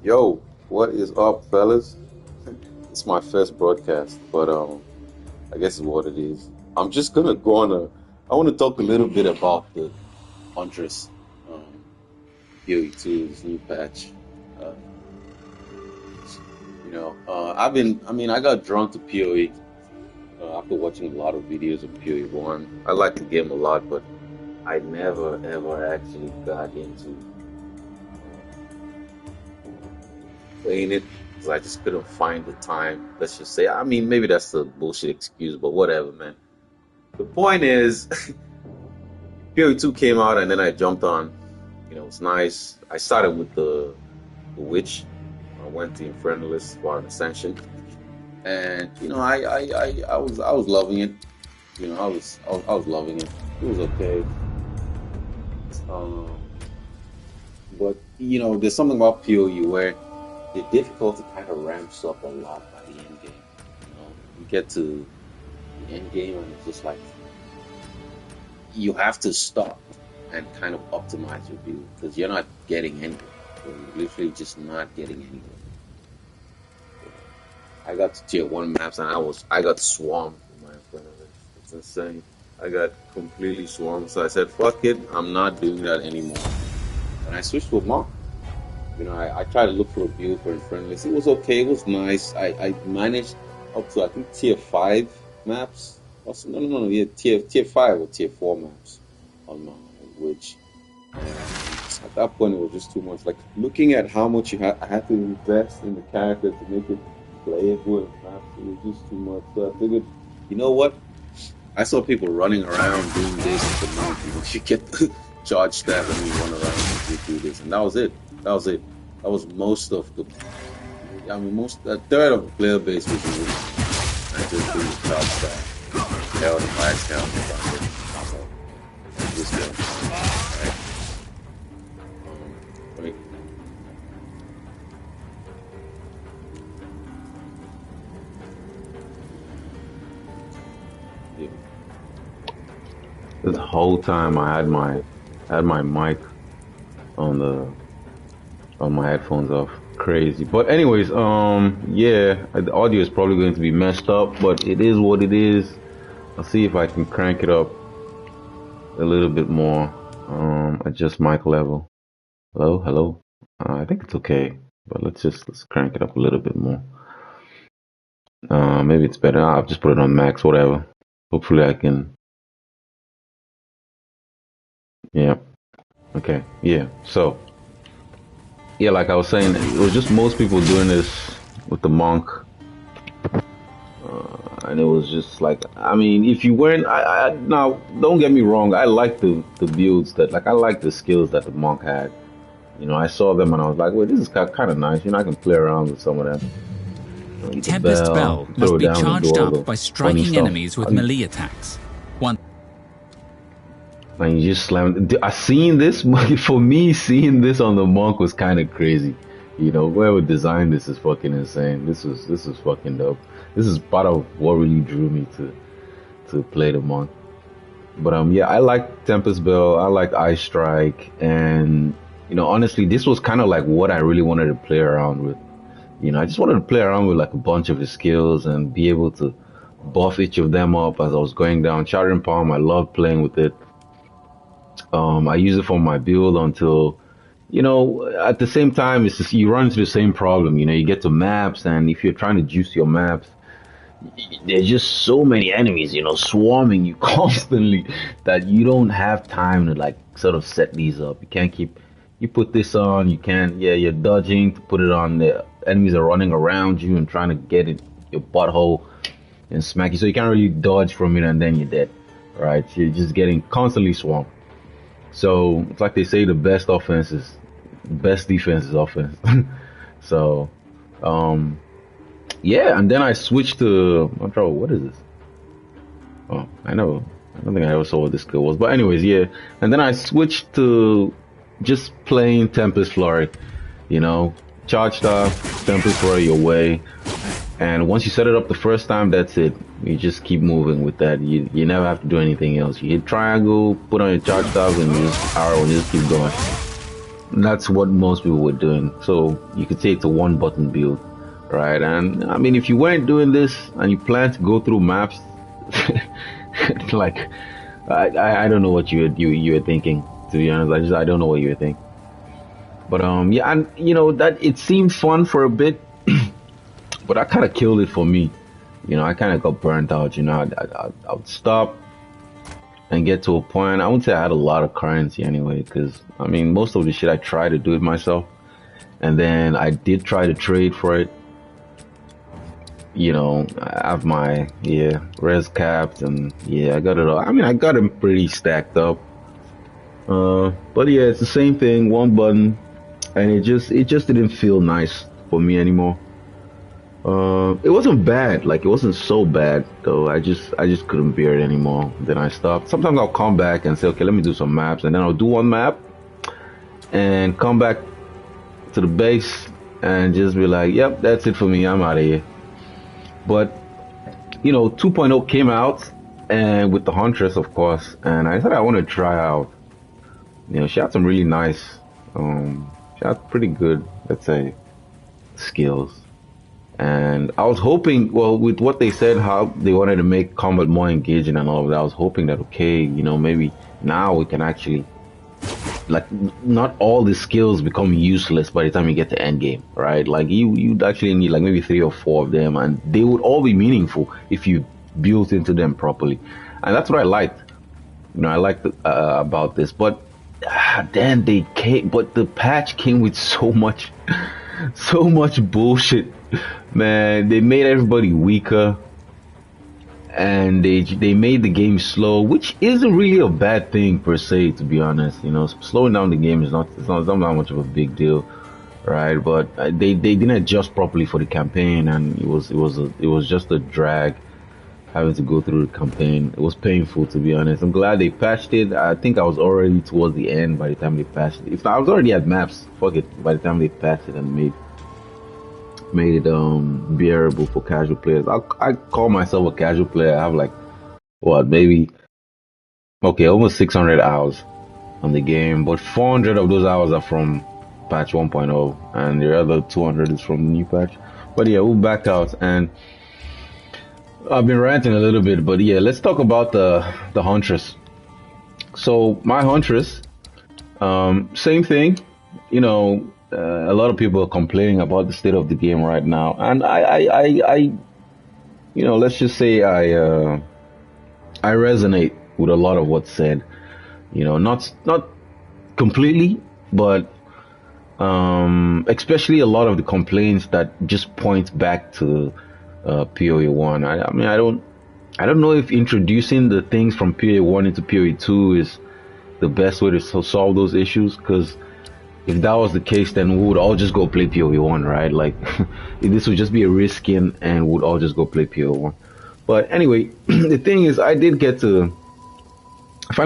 Yo, what is up, fellas? It's my first broadcast, but I guess it's what it is. I'm just gonna go on a. I want to talk a little bit about the huntress, PoE2, this new patch. Uh, I mean, I got drawn to PoE after watching a lot of videos of PoE1. I like the game a lot, but I never ever actually got into playing it because I just couldn't find the time. Let's just say, I mean, maybe that's a bullshit excuse, but whatever, man. The point is, PoE2 came out and then I jumped on. It's nice. I started with the Witch. I went to Infernalist for an Ascension, and I was loving it. I was loving it. It was okay. Um, but there's something about PoE where the difficulty kind of ramps up a lot by the end game. You get to the end game and it's just like you have to stop and kind of optimize your build because you're not getting anywhere. You're literally just not getting anywhere. I got to tier 1 maps and I got swarmed in my friend. It's insane. I got completely swarmed, so I said, "Fuck it, I'm not doing that anymore." And I switched to a monk. I tried to look for a build for Infernalist. It was okay. It was nice. I managed up to I think tier 5 maps. Also, no, yeah, tier 5 or tier 4 maps on my which. At that point, it was just too much. Like looking at how much I had to invest in the character to make it playable and maps, it was just too much. So I figured, you know what? I saw people running around doing this at the monk. You get the charge staff and you run around and you do this, and that was it. That was it. That was most of the. I mean, a third of the player base was using. I just do the charge staff. Herald and max count. So just go. Right. Wait. Yeah. The whole time I had my mic on my headphones off. Crazy. But anyways, yeah, the audio is probably going to be messed up, but it is what it is. I'll see if I can crank it up a little bit more. Adjust mic level. Hello. I think it's okay, but let's crank it up a little bit more. Maybe it's better. I'll just put it on max, whatever. Hopefully I can. Yeah. Okay. Yeah. So. Yeah, like I was saying, it was just most people doing this with the monk, and it was just like, I mean, if you weren't, now don't get me wrong, I like the builds I like the skills that the monk had. I saw them and I was like, well, this is kind of nice. I can play around with some of them. Tempest Bell must be charged up by striking enemies with melee attacks. And you just slam. I seen this. For me, seeing this on the monk was kind of crazy. Whoever designed this is fucking insane. This is fucking dope. This is part of what really drew me to play the monk. But yeah, I like Tempest Bell. I like Ice Strike, and honestly, this was kind of like what I really wanted to play around with. I just wanted to play around with like a bunch of the skills and be able to buff each of them up as I was going down. Shattering Palm, I love playing with it. I use it for my build until, at the same time, it's just you run into the same problem. You get to maps, and if you're trying to juice your maps, there's just so many enemies, swarming you constantly that you don't have time to like sort of set these up. You can't you put this on, you can't, yeah, you're dodging to put it on. The enemies are running around you and trying to get it, your butthole and smack you. So you can't really dodge from it and then you're dead, right? So you're just getting constantly swarmed. So it's like they say, the best defense is offense. So, yeah, and then I switched to, what is this? Oh, I don't think I ever saw what this skill was. But anyways, yeah. And then I switched to just plain Tempest Flurry. Charge Staff, Tempest Flurry your way. And once you set it up the first time, that's it. You just keep moving with that. You never have to do anything else. You hit triangle, put on your charge staff, and you just arrow and you just keep going. That's what most people were doing. So you could say it's a one button build, right? And I mean, if you weren't doing this and you plan to go through maps, like I don't know what you were thinking. To be honest, I don't know what you were thinking. But yeah, and you know that it seemed fun for a bit, but I kind of killed it for me. You know, I kind of got burnt out. You know, I would stop and get to a point. I wouldn't say I had a lot of currency anyway, because I mean, most of the shit I tried to do it myself, and then I did try to trade for it. You know, I have my res capped, and yeah, I got it all. I mean, I got them pretty stacked up. But yeah, it's the same thing, one button, and it just didn't feel nice for me anymore. It wasn't bad, like it wasn't so bad though. I just couldn't bear it anymore. Then I stopped. Sometimes I'll come back and say, okay, let me do some maps, and then I'll do one map and come back to the base and just be like, yep, that's it for me. I'm out of here. But you know, 2.0 came out, and with the huntress, of course, and I said I want to try out. You know, she had some really nice, she had pretty good, let's say, skills. And I was hoping, well, with what they said, how they wanted to make combat more engaging and all of that, I was hoping that, okay, you know, maybe now we can actually, like, not all the skills become useless by the time you get to end game, right? Like, you'd actually need, like, maybe 3 or 4 of them, and they would all be meaningful if you built into them properly. And that's what I liked. You know, I liked about this. But then they came, but the patch came with so much bullshit. Man, they made everybody weaker, and they made the game slow, which isn't really a bad thing per se, to be honest. You know, slowing down the game is not that much of a big deal, right? But they didn't adjust properly for the campaign, and it was just a drag having to go through the campaign. It was painful, to be honest. I'm glad they patched it. I think I was already towards the end by the time they patched it. If I was already at maps, fuck it, by the time they patched it and made it bearable for casual players. I call myself a casual player. I have like maybe almost 600 hours on the game, but 400 of those hours are from patch 1.0, and the other 200 is from the new patch. But yeah, we'll back out, and I've been ranting a little bit, but yeah, let's talk about the huntress. So my huntress, same thing, you know. A lot of people are complaining about the state of the game right now, and I you know, let's just say I resonate with a lot of what's said. You know, not completely, but especially a lot of the complaints that just point back to PoE 1. I mean, I don't know if introducing the things from PoE 1 into PoE 2 is the best way to solve those issues, because if that was the case, then we would all just go play PoE 1, right? Like, this would just be a reskin, and we'd all just go play PoE 1. But anyway, the thing is, I finally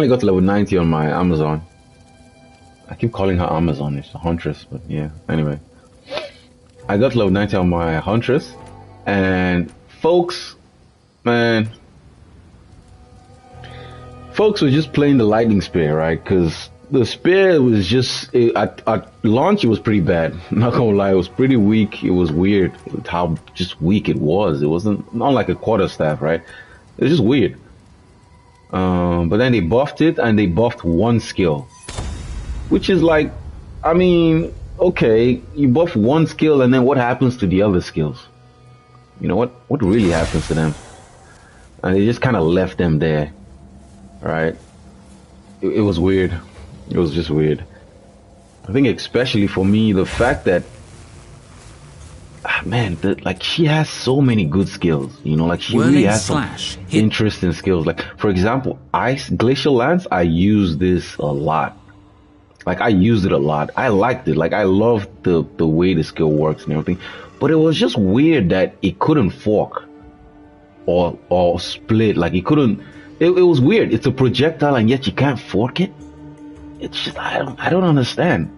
got to level 90 on my Amazon. I keep calling her Amazon, it's a huntress, but yeah, anyway. I got to level 90 on my huntress, and folks were just playing the lightning spear, right? Because the spear was just, at launch it was pretty bad. Not gonna lie, it was pretty weak. It was weird how just weak it was. It wasn't not like a quarterstaff, right? It was just weird. But then they buffed it, and they buffed one skill, which is like, I mean, okay, you buff one skill, and then what happens to the other skills? You know, what really happens to them? And they just kind of left them there, right? It was weird. It was just weird. I think especially for me, the fact that, man, like, she has so many good skills, you know, like she really has some interesting skills. Like, for example, Glacial Lance, I use this a lot. Like, I used it a lot. I liked it. Like, I loved the way the skill works and everything. But it was just weird that it couldn't fork or split. Like, it couldn't. It was weird. It's a projectile, and yet you can't fork it. It's just, I don't understand.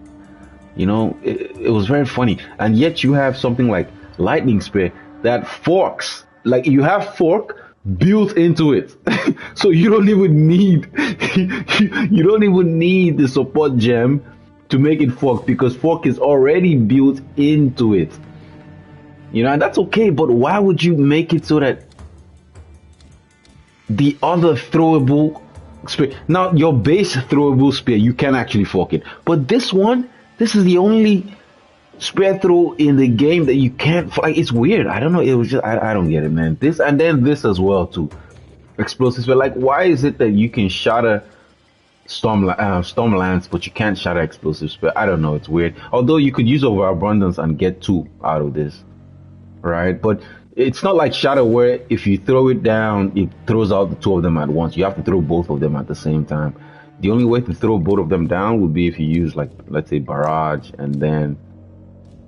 You know, it was very funny. And yet you have something like Lightning Spear that forks. Like, you have fork built into it. So you don't even need the support gem to make it fork, because fork is already built into it. You know, and that's okay, but why would you make it so that the other throwable spear, now your base throwable spear, you can actually fork it, but this one, this is the only spear throw in the game that you can't, like, it's weird. I don't know, it was just, I don't get it, man. This, and then this as well too, explosive spear. Like, why is it that you can shatter storm lance, but you can't shatter explosive spear? I don't know, it's weird. Although you could use overabundance and get 2 out of this, right? But it's not like shatter where if you throw it down, it throws out the 2 of them at once. You have to throw both of them at the same time. The only way to throw both of them down would be if you use, like, let's say barrage, and then,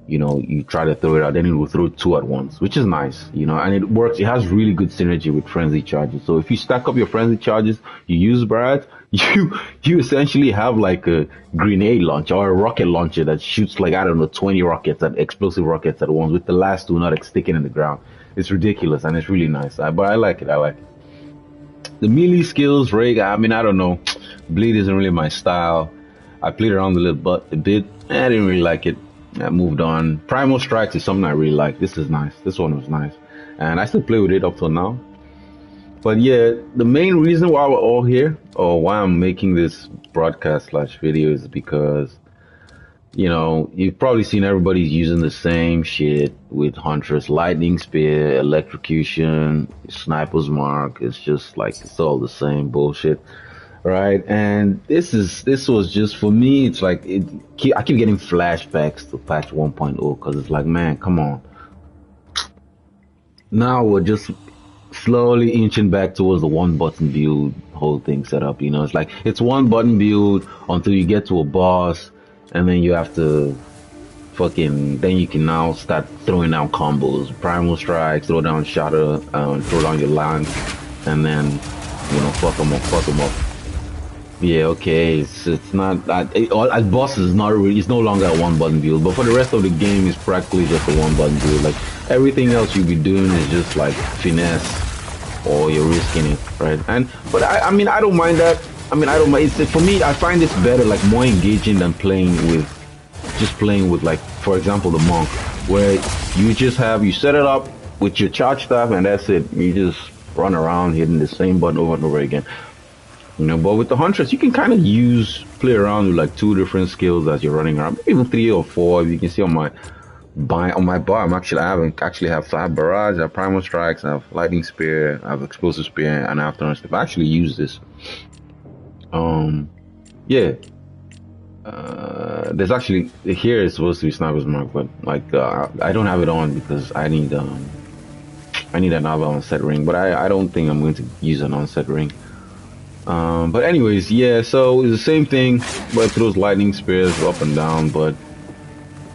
you know, you try to throw it out, then it will throw 2 at once, which is nice, you know, and it works. It has really good synergy with frenzy charges. So if you stack up your frenzy charges, you use barrage, you essentially have like a grenade launcher or a rocket launcher that shoots, like, I don't know, 20 rockets, at explosive rockets at once, with the last 2 not sticking in the ground. It's ridiculous, and it's really nice. But I like it. I like it. The melee skills, Rig, I mean, I don't know. Bleed isn't really my style. I played around a bit. I didn't really like it. I moved on. Primal Strikes is something I really like. This is nice. This one was nice, and I still play with it up till now. But yeah, the main reason why we're all here, or why I'm making this broadcast / video, is because, you know, you've probably seen everybody using the same shit with Huntress, lightning spear, electrocution, sniper's mark. It's just like, it's all the same bullshit. Right, and this was just, for me, it's like, I keep getting flashbacks to patch 1.0, because it's like, man, come on. Now we're just slowly inching back towards the 1-button build whole thing set up. You know, it's like, it's 1-button build until you get to a boss, and then you have to then you can now start throwing down combos, primal strikes, throw down shatter, throw down your lance, and then, you know, fuck them up. Yeah, okay, it's not that, as boss is not really, it's no longer a 1-button build, but for the rest of the game, it's practically just a 1-button build. Like, everything else you'll be doing is just like finesse, or you're risking it, right? But I mean, I don't mind that. I mean, I don't mind. For me, I find this better, like, more engaging than playing with, like, for example, the monk, where you set it up with your charge staff, and that's it. You just run around hitting the same button over and over again. You know, but with the Huntress, you can kind of play around with like 2 different skills as you're running around, maybe even 3 or 4. You can see on my bar, I have barrage, I have primal strikes, I have lightning spear, I have explosive spear, and I have thunderous. If I actually use this, yeah, there's actually, here it's supposed to be sniper's mark, but like, I don't have it on because I need another onset ring, but I don't think I'm going to use an onset ring. But anyways, yeah, so it's the same thing, but it throws lightning spears up and down. But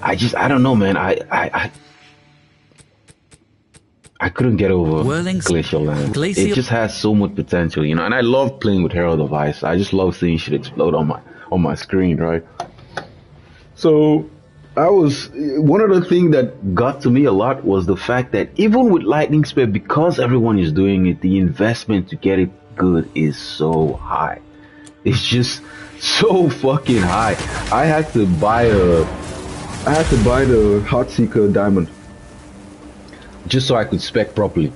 I don't know, man. I couldn't get over Glacial Land. It just has so much potential, you know. And I love playing with Herald of Ice. I just love seeing shit explode on my screen, right? So one of the things that got to me a lot was the fact that even with lightning spear, because everyone is doing it, the investment to get it good is so high. It's just so fucking high. I had to buy the Heartseeker diamond just so I could spec properly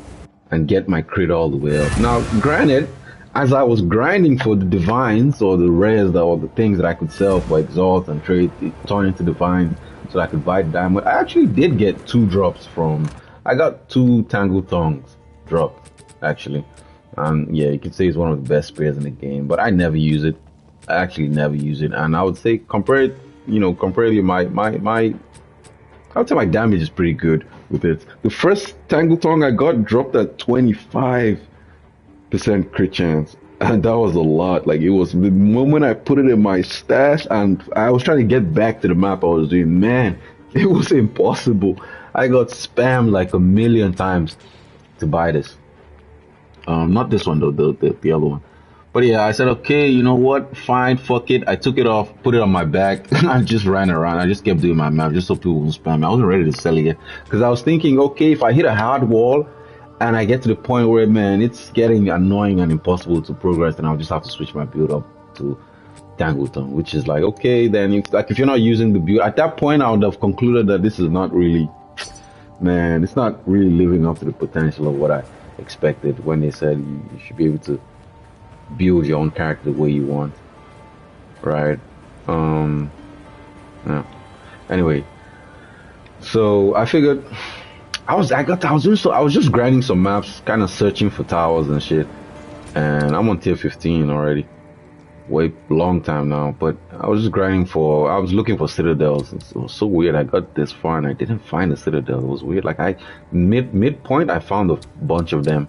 and get my crit all the way up. Now, granted, as I was grinding for the divines, or the rares, or the things that I could sell for exalt and trade, turn into divine, so I could buy the diamond, I actually did get 2 drops I got 2 Tangle Tongues dropped, actually. And yeah, you could say it's one of the best spears in the game, but I never use it. I actually never use it, and I would say comparatively, I would say my damage is pretty good with it. The first Tangle Tongue I got dropped at 25% crit chance, and that was a lot. Like, it was the moment I put it in my stash, and I was trying to get back to the map I was doing. Man, it was impossible. I got spammed like a million times to buy this. Not this one though, the other one. But yeah, I said, okay, you know what? Fine, fuck it. I took it off, put it on my back, and I just ran around. I just kept doing my map just so people wouldn't spam me. I wasn't ready to sell it yet, because I was thinking, okay, if I hit a hard wall and I get to the point where, man, it's getting annoying and impossible to progress, then I'll just have to switch my build up to Tangleton, which is like, okay, then if you're not using the build, at that point I would have concluded that this is not really, man, it's not really living up to the potential of what I expected when they said you should be able to build your own character the way you want, right? Yeah. Anyway, so I figured I was just grinding some maps, kind of searching for towers and shit, and I'm on tier 15 already. Way long time now, but I was looking for citadels. It was so weird. I got this far and I didn't find a citadel. It was weird. Like midpoint, I found a bunch of them.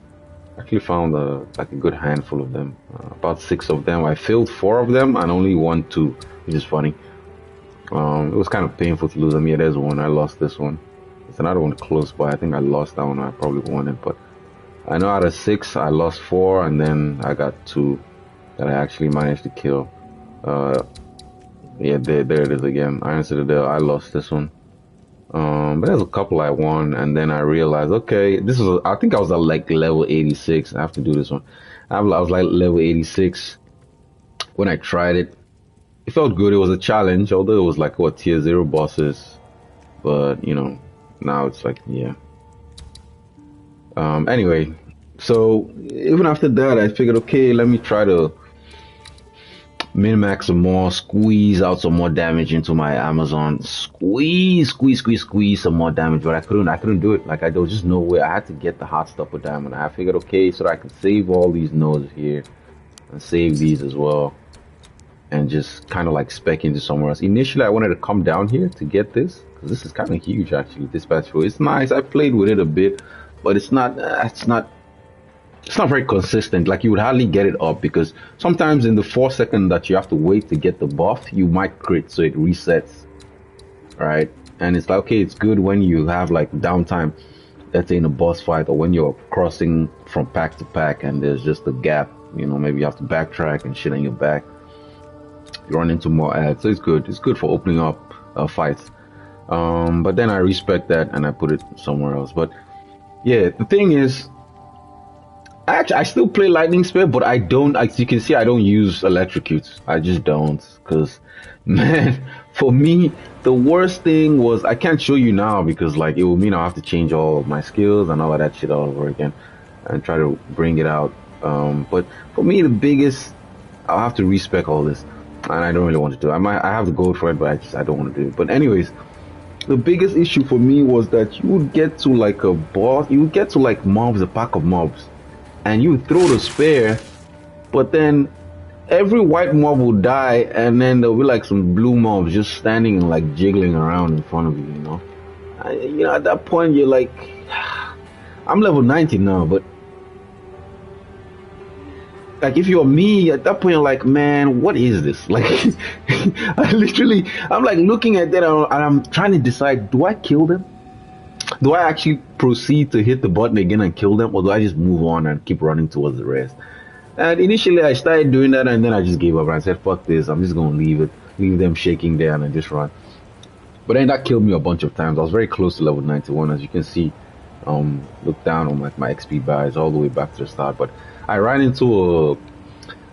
Actually found like a good handful of them, about 6 of them. I filled 4 of them and only won 2, which is funny. It was kind of painful to lose them. Yeah, there's one. I lost this one. There's another one close by. I think I lost that one. I probably won it, but I know out of 6, I lost 4, and then I got 2 that I actually managed to kill. Yeah, there it is again. Iron Citadel, I lost this one. But there's a couple I won, and then I realized, okay, I think I was at like level 86. I have to do this one. I was like level 86 when I tried it. It felt good. It was a challenge, although it was like, what, tier 0 bosses. But, you know, now it's like, yeah. Anyway, so even after that, I figured, okay, let me try to min-max some more, squeeze out some more damage into my Amazon, squeeze some more damage, but I couldn't do it. Like, there was just no way. I had to get the hot stopper diamond. I figured, okay, so that I could save all these nodes here and save these as well, and just kind of like spec into somewhere else. Initially, I wanted to come down here to get this, because this is kind of huge actually. Dispatch fuel, it's nice. I played with it a bit, but it's not very consistent. Like, you would hardly get it up, because sometimes in the 4 seconds that you have to wait to get the buff, you might crit, so it resets, right? And it's like, okay, it's good when you have like downtime, let's say in a boss fight, or when you're crossing from pack to pack and there's just a gap, you know, maybe you have to backtrack and shit on your back, you run into more ads. So it's good for opening up fights. But then I respect that and I put it somewhere else. But yeah, the thing is, I still play lightning spear, but I don't, as you can see, I don't use electrocutes. I just don't, because man, for me, the worst thing was, I can't show you now because like it will mean I'll have to change all of my skills and all of that shit all over again and try to bring it out. But for me, the biggest, I'll have to respec all this, and I don't really want to do it. I have the gold for it, but I don't want to do it. But anyways, the biggest issue for me was that you would get to like a boss, you would get to like mobs, a pack of mobs, and you would throw the spear, but then every white mob will die, and then there'll be like some blue mobs just standing and like jiggling around in front of you, you know. You know, at that point you're like, I'm level 90 now, but like if you're me at that point, you're like, man, what is this? Like, I'm like looking at that and I'm trying to decide, do I kill them? Do I actually proceed to hit the button again and kill them, or do I just move on and keep running towards the rest? And initially I started doing that, and then I just gave up and I said, fuck this, I'm just gonna leave them shaking there and just run. But then that killed me a bunch of times. I was very close to level 91, as you can see. Look down on like my XP bars all the way back to the start. But I ran into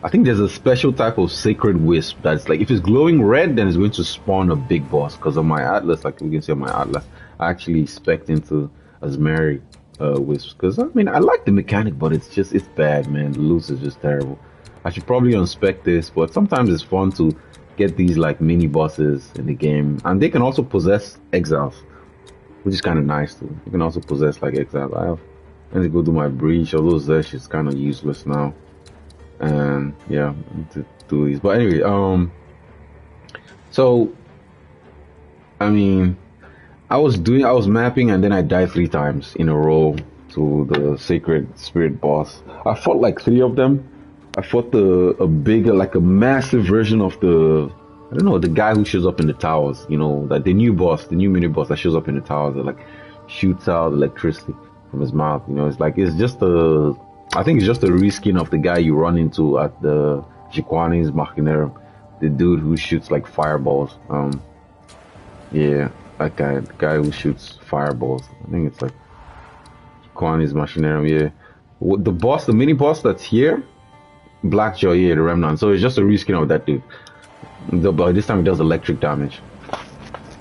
I think there's a special type of sacred wisp that's like, if it's glowing red, then it's going to spawn a big boss. Because on my atlas, like you can see on my atlas, I actually spec'd into Asmeri wisps. Because I mean, I like the mechanic, but it's bad, man. The loot is just terrible. I should probably unspec this, but sometimes it's fun to get these like mini bosses in the game, and they can also possess exiles, which is kind of nice too. You can also possess like exiles. I need to go do my breach, although Zesh is kind of useless now. And yeah, I need to do these. But anyway, so I mean, I was mapping, and then I died 3 times in a row to the sacred spirit boss. I fought like 3 of them. I fought a bigger, like a massive version of the, I don't know, the guy who shows up in the towers, you know, like the new mini boss that shows up in the towers that like shoots out electricity from his mouth. You know, I think it's just a reskin of the guy you run into at the Jiquani's Machinarum, the dude who shoots like fireballs. Yeah, that guy, the guy who shoots fireballs. I think it's like Jiquani's Machinarum. Yeah, the mini boss that's here, Blackjaw, yeah, the Remnant. So it's just a reskin of that dude. But this time it does electric damage.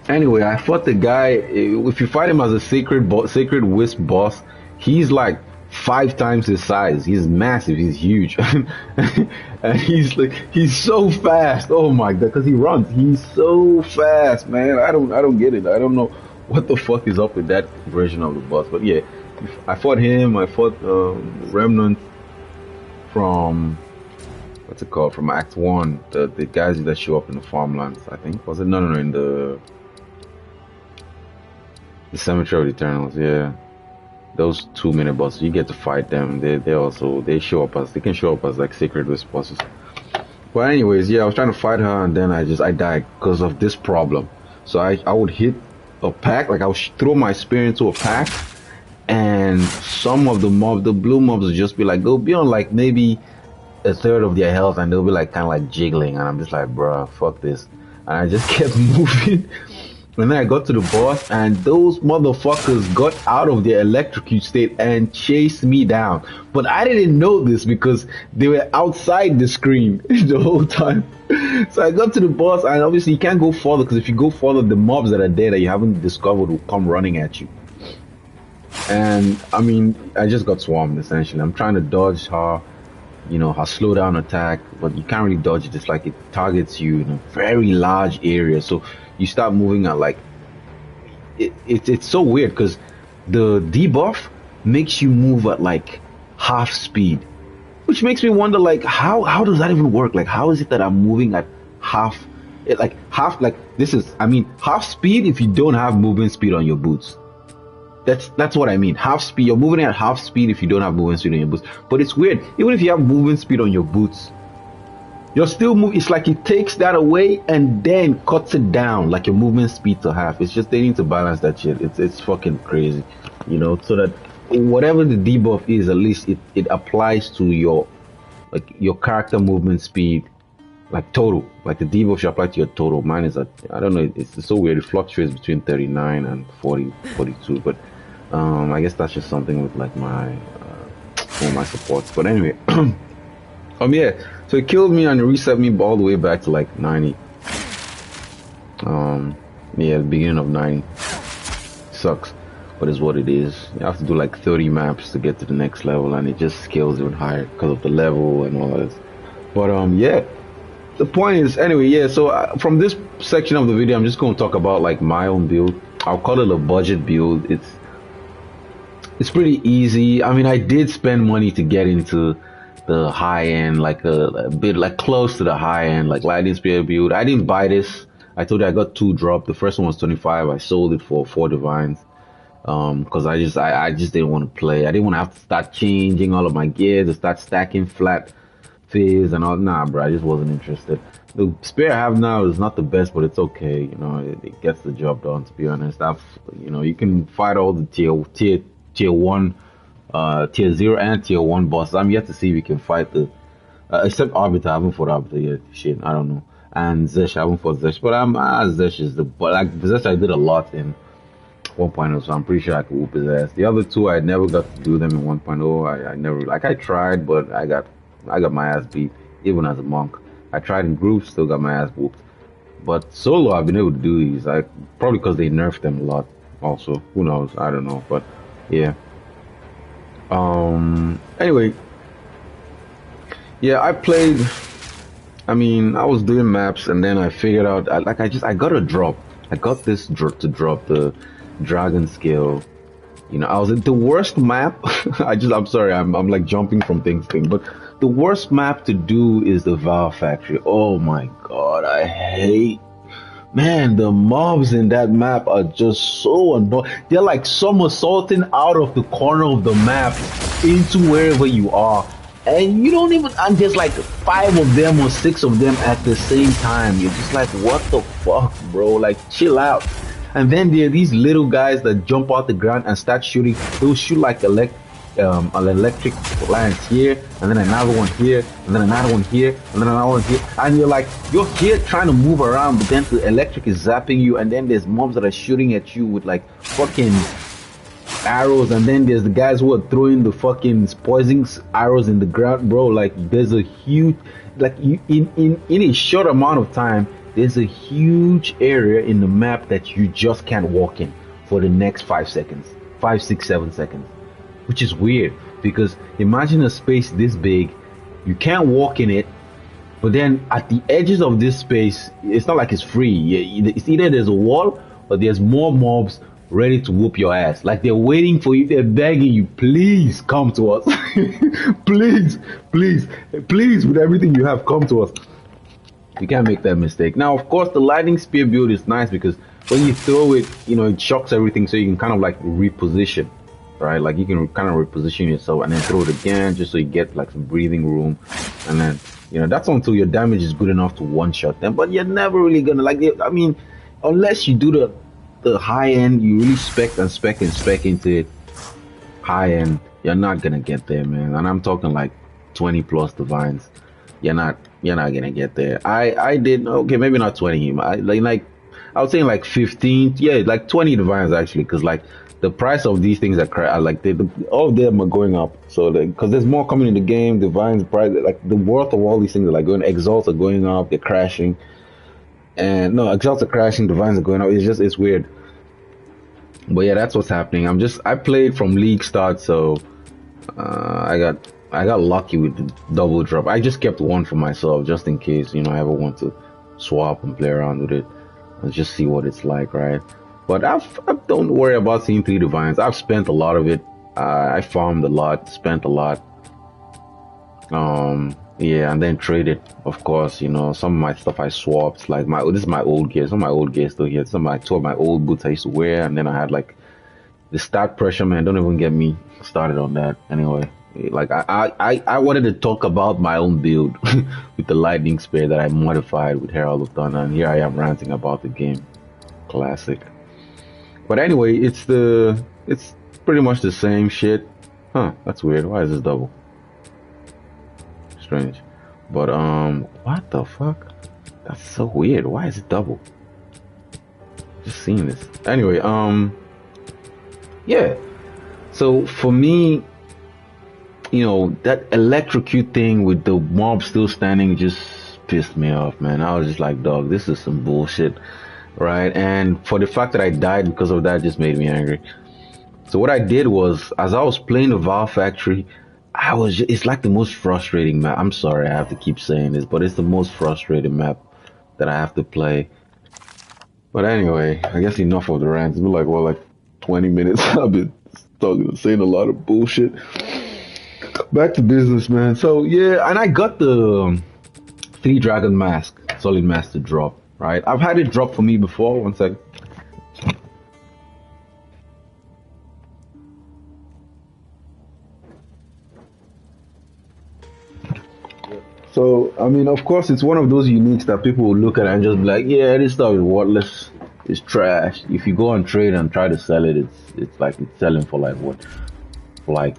Anyway, I fought the guy. If you fight him as a sacred wisp boss, he's like 5 times his size. He's massive. He's huge, and he's so fast. Oh my god, because he runs. He's so fast, man. I don't get it. I don't know what the fuck is up with that version of the boss. But yeah, I fought him. I fought Remnant from what's it called, from Act 1. The guys that show up in the farmlands. I think was it? No, in the Cemetery of the Eternals. Yeah. Those 2 minute bosses, you get to fight them. They can show up as like sacred wisp bosses. But anyways, yeah, I was trying to fight her and then I died because of this problem. So I would hit a pack, like I would throw my spear into a pack, and some of the blue mobs would just be like, they'll be on like maybe a third of their health, and they'll be like kind of like jiggling, and I'm just like, bruh, fuck this. And I just kept moving. And then I got to the boss, and those motherfuckers got out of their electrocute state and chased me down. But I didn't know this because they were outside the screen the whole time. So I got to the boss, and obviously you can't go further, because if you go further, the mobs that are there that you haven't discovered will come running at you. And I mean, I just got swarmed essentially. I'm trying to dodge her, her slow down attack, but you can't really dodge it. It's like it targets you in a very large area. So you start moving at like it's so weird because the debuff makes you move at like half speed, which makes me wonder like how does that even work? Like how is it that I'm moving at half speed if you don't have movement speed on your boots? That's what I mean. Half speed. You're moving at half speed if you don't have movement speed on your boots. But it's weird. Even if you have movement speed on your boots, you're still moving. It's like it takes that away and then cuts it down, like your movement speed to half. It's just they need to balance that shit. It's fucking crazy, so that whatever the debuff is, at least it applies to your character movement speed, like total. Like the debuff should apply to your total. Mine is I don't know. It's so weird. It fluctuates between 39 and 42, but I guess that's just something with like my all my supports. But anyway, yeah. So it killed me and reset me all the way back to like 90. Yeah, the beginning of 90. Sucks, but it's what it is. You have to do like 30 maps to get to the next level, and it just scales even higher because of the level and all this. But yeah. The point is, anyway, yeah, so from this section of the video, I'm just going to talk about like my own build. I'll call it a budget build. It's pretty easy. I mean, I did spend money to get into the high end, like a bit like close to the high end, like lightning spear build. I didn't buy this. I told you I got 2 dropped. The first one was 25. I sold it for 4 divines. Because I just didn't want to play. I didn't want to have to start changing all of my gear to start stacking flat phase and all. Nah, bro, I just wasn't interested. The spear I have now is not the best, but it's okay. It gets the job done. To be honest, you can fight all the tier 1, tier 0 and tier 1 bosses. I'm yet to see if we can fight the except Arbiter. I haven't fought Arbiter yet. Shit, I don't know. And Zesh, I haven't fought Zesh, but Zesh is Zesh I did a lot in 1.0, so I'm pretty sure I could whoop his ass. The other 2 I never got to do them in 1.0. I never I tried, but I got my ass beat, even as a monk. I tried in groups, still got my ass whooped. But solo, I've been able to do these. Probably because they nerfed them a lot. Also, who knows? I don't know. But yeah. Anyway, yeah, I played. I mean, I was doing maps, and then I figured out I got a drop. I got this to drop the dragon scale. I was at the worst map. I'm sorry, I'm like jumping from thing to thing, but the worst map to do is the Vow Factory. Oh my god, I hate, man, the mobs in that map are just so annoying. They're like somersaulting out of the corner of the map into wherever you are, and you don't even, and there's like 5 of them or 6 of them at the same time. You're just like, what the fuck, bro? Like, chill out. And then there are these little guys that jump out the ground and start shooting. They'll shoot like an electric lance here, and then another one here, and then another one here, and then another one here. And you're here trying to move around, but then the electric is zapping you, and then there's mobs that are shooting at you with like fucking arrows, and then there's the guys who are throwing the fucking poison arrows in the ground, bro. Like there's a huge, like you in a short amount of time, there's a huge area in the map that you just can't walk in for the next 5 seconds, 5, 6, 7 seconds, which is weird because imagine a space this big, you can't walk in it, but then at the edges of this space, it's not like it's free. It's either there's a wall or there's more mobs ready to whoop your ass. Like they're waiting for you, they're begging you, please come to us. please, please, please, with everything you have, come to us. You can't make that mistake. Now, of course, the lightning spear build is nice because when you throw it, you know, it shocks everything, so you can kind of like reposition, right? Like you can kind of reposition yourself and then throw it again just so you get like some breathing room. And then, you know, that's until your damage is good enough to one-shot them. But you're never really gonna, like, I mean, unless you do the high end, you really spec into it high end, you're not gonna get there, man. And I'm talking like 20 plus divines. You're not gonna get there. I did, okay, maybe not 20. I was saying like 15, yeah, like 20 divines actually, because like the price of these things are like all of them are going up. So because there's more coming in the game, divines price, like the worth of all these things are like going. Exalts are going up, they're crashing, and no, exalts are crashing, divines are going up. It's weird. But yeah, that's what's happening. I played from league start, so I got lucky with the double drop. I just kept one for myself just in case, you know, I ever want to swap and play around with it and just see what it's like, right? But I don't worry about seeing 3 divines. I've spent a lot of it. I farmed a lot, spent a lot. Yeah, and then traded, of course. You know, some of my stuff I swapped. Like this is my old gear. Some of my old gear still here. Two of my old boots I used to wear, and then I had like the stat pressure, man. Don't even get me started on that. Anyway, like I wanted to talk about my own build with the lightning spear that I modified with Herald of Thunder, and here I am ranting about the game. Classic. But anyway, it's pretty much the same shit. Huh, that's weird. Why is this double? Strange. But what the fuck? That's so weird. Why is it double? Just seeing this. Anyway, yeah. So for me, you know, that electrocute thing with the mob still standing just pissed me off, man. I was just like, dog, this is some bullshit, right? And for the fact that I died because of that just made me angry. So what I did was, as I was playing the Val Factory, it's like the most frustrating map. I'm sorry I have to keep saying this, but it's the most frustrating map that I have to play. But anyway, I guess enough of the rants. It's been like, well, like 20 minutes. I've been saying a lot of bullshit. Back to business, man. So yeah, and I got the 3 Dragon Mask, Solid Master drop, right? I've had it drop for me before. One second. So, I mean, of course, it's one of those uniques that people will look at and just be like, yeah, this stuff is worthless, it's trash. If you go on trade and try to sell it, it's like it's selling for like what? For like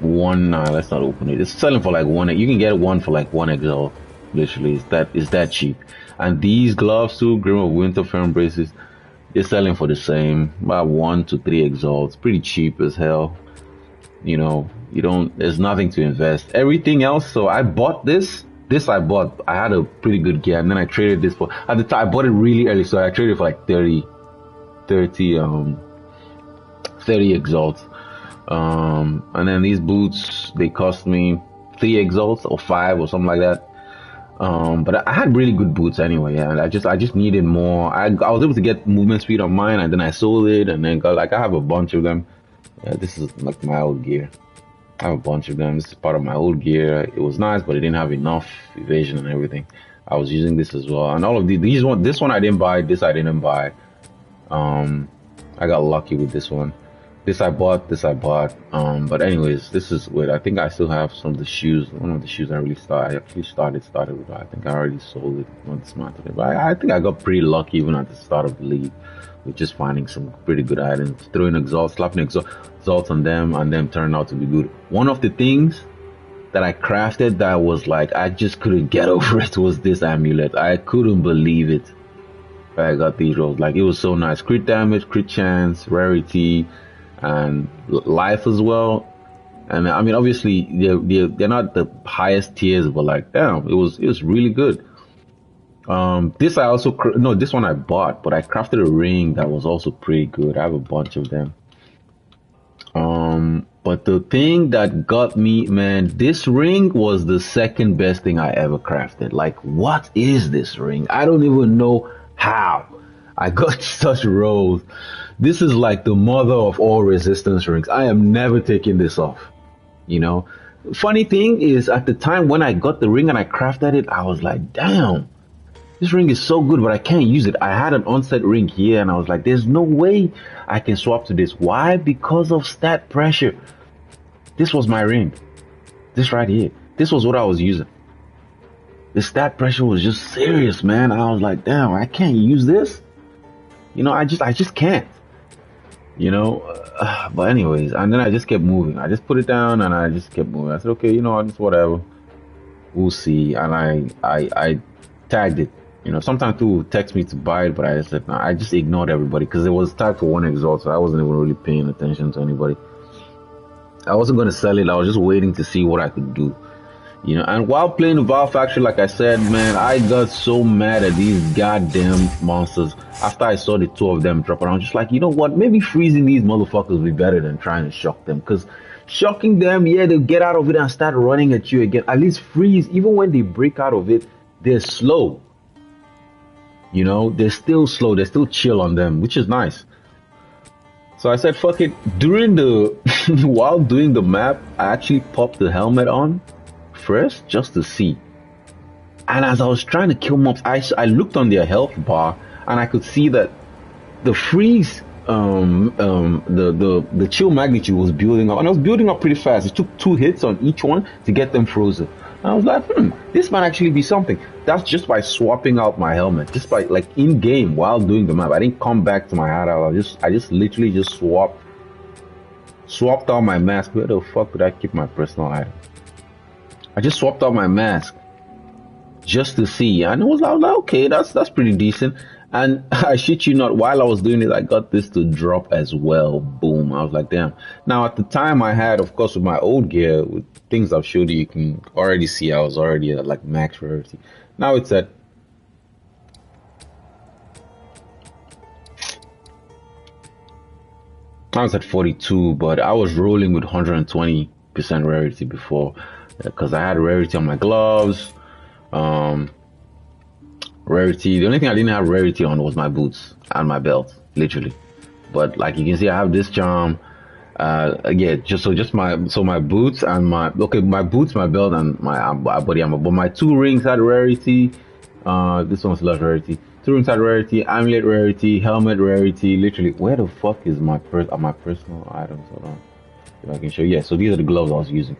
one, let's not open it. It's selling for like one, you can get one for like 1 exalt. Literally, it's that cheap. And these gloves too, Grim of Winterfell braces, they're selling for the same, about 1 to 3 exalts. Pretty cheap as hell. You know, there's nothing to invest. Everything else, so I bought this I had a pretty good gear, and then I traded this for, at the time I bought it really early, so I traded for like 30 exalts. And then these boots, they cost me 3 exalts or 5 or something like that. But I had really good boots anyway, and I just needed more. I was able to get movement speed on mine, and then I sold it, and then got, like, I have a bunch of them. Yeah, this is like my old gear. I have a bunch of them. This is part of my old gear. It was nice, but it didn't have enough evasion and everything. I was using this as well, and all of this one I didn't buy. This I didn't buy. I got lucky with this one. This I bought. But anyways, this is weird. I think I still have some of the shoes. One of the shoes I actually started with. I think I already sold it, not dismantled it. But I think I got pretty lucky even at the start of the league with just finding some pretty good items, throwing exhaust, slapping exhaust on them, and them turned out to be good. One of the things that I crafted that was like, I just couldn't get over it was this amulet. I couldn't believe it. I got these rolls. Like, it was so nice. Crit damage, crit chance, rarity, and life as well. And I mean, obviously they're not the highest tiers, but like, damn, it was really good. This I also no, this one I bought, but I crafted a ring that was also pretty good. I have a bunch of them. But the thing that got me, man, this ring was the second best thing I ever crafted. Like, what is this ring? I don't even know how I got such rolls. This is like the mother of all resistance rings. I am never taking this off. You know, funny thing is, at the time when I got the ring and I crafted it, I was like, damn, this ring is so good, but I can't use it. I had an onset ring here and I was like, there's no way I can swap to this. Why? Because of stat pressure. This was my ring. This right here. This was what I was using. The stat pressure was just serious, man. I was like, damn, I can't use this. You know, I just can't. You know, but anyways, and then I just kept moving. I just put it down and I just kept moving. I said, okay, you know what, just whatever. We'll see. And I tagged it. You know, sometimes people would text me to buy it, but I just said, no, I just ignored everybody because it was tagged for one exalt, so I wasn't even really paying attention to anybody. I wasn't going to sell it. I was just waiting to see what I could do. You know, and while playing the Val Factory, like I said, man, I got so mad at these goddamn monsters. After I saw the two of them drop around, just like, you know what, maybe freezing these motherfuckers would be better than trying to shock them. Because shocking them, yeah, they'll get out of it and start running at you again. At least freeze, even when they break out of it, they're slow. You know, they're still slow. They're still chill on them, which is nice. So I said, fuck it. During the, while doing the map, I actually popped the helmet on first just to see. And as I was trying to kill mobs, I looked on their health bar and I could see that the freeze, the chill magnitude was building up, and it was building up pretty fast. It took 2 hits on each one to get them frozen. And I was like, this might actually be something. That's just by swapping out my helmet, just by like in game while doing the map. I didn't come back to my hideout. I just literally just swapped out my mask. Where the fuck did I keep my personal item? I just swapped out my mask just to see, and I was like, okay, that's pretty decent. And I shit you not, while I was doing it, I got this to drop as well. Boom. I was like, damn. Now, at the time I had, of course, with my old gear, with things I've showed you, you can already see I was already at like max rarity. Now it's at Now it's at 42, but I was rolling with 120% rarity before, because I had rarity on my gloves. Rarity. The only thing I didn't have rarity on was my boots and my belt, literally. But like you can see, I have this charm. Yeah, my boots and my boots, my belt, and my body armor. But my 2 rings had rarity. This one's less rarity. 2 rings had rarity, amulet rarity, helmet rarity. Literally, where the fuck is my personal items? Hold on, if I can show you. Yeah, so these are the gloves I was using.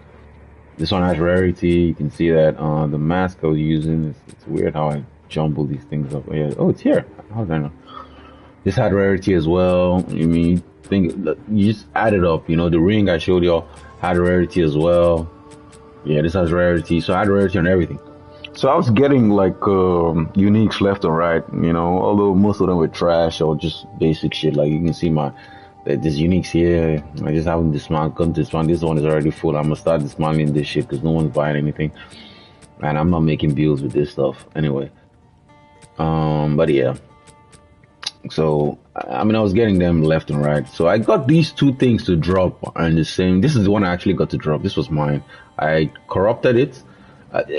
This one has rarity. You can see that. The mask I was using. It's weird how I jumble these things up. Yeah. Oh, it's here. How did I know? This had rarity as well. I mean, you just add it up. You know, the ring I showed y'all had rarity as well. Yeah, this has rarity. So I had rarity on everything. So I was getting like uniques left and right. You know, although most of them were trash or just basic shit. Like you can see there's uniques here. I just haven't dismantled this one. This one is already full. I'm gonna start dismantling this shit because no one's buying anything, and I'm not making builds with this stuff anyway. But yeah. So I mean, I was getting them left and right. So I got these 2 things to drop, and the same. This is the one I actually got to drop. This was mine. I corrupted it.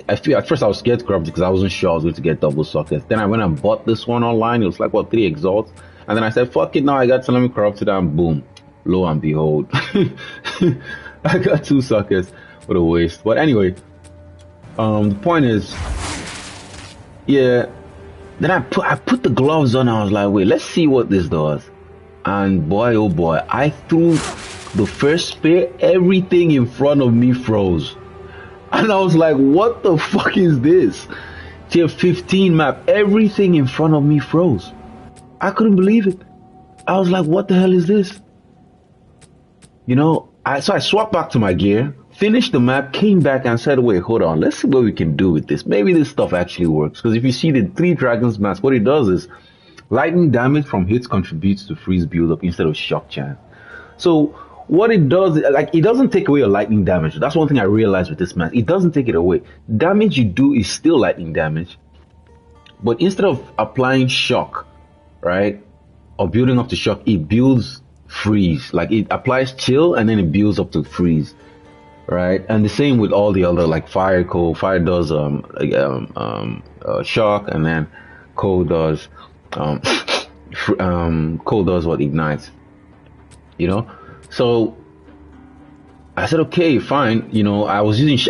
I feel at first I was scared to corrupt it because I wasn't sure I was going to get double sockets. Then I went and bought this one online. It was like 3 exalts. And then I said, fuck it, now I got to let me corrupt it, and boom, lo and behold, I got 2 sockets. What a waste. But anyway, the point is, yeah. Then I put the gloves on. I was like, wait, let's see what this does. And boy, oh boy, I threw the first spear. Everything in front of me froze. And I was like, what the fuck is this? Tier 15 map, everything in front of me froze. I couldn't believe it. I was like, what the hell is this? You know, so I swapped back to my gear, finished the map, came back and said, wait, hold on, let's see what we can do with this. Maybe this stuff actually works. Because if you see the 3 dragons mask, what it does is lightning damage from hits contributes to freeze build up instead of shock chance. So what it does, like, it doesn't take away your lightning damage. That's one thing I realized with this mask. It doesn't take it away. Damage you do is still lightning damage, but instead of applying shock, right, or building up to shock, it builds freeze. Like, it applies chill and then it builds up to freeze, right? And the same with all the other, like, fire, cold. Fire does shock, and then cold does cold does what ignites, you know. So I said, okay, fine. You know, I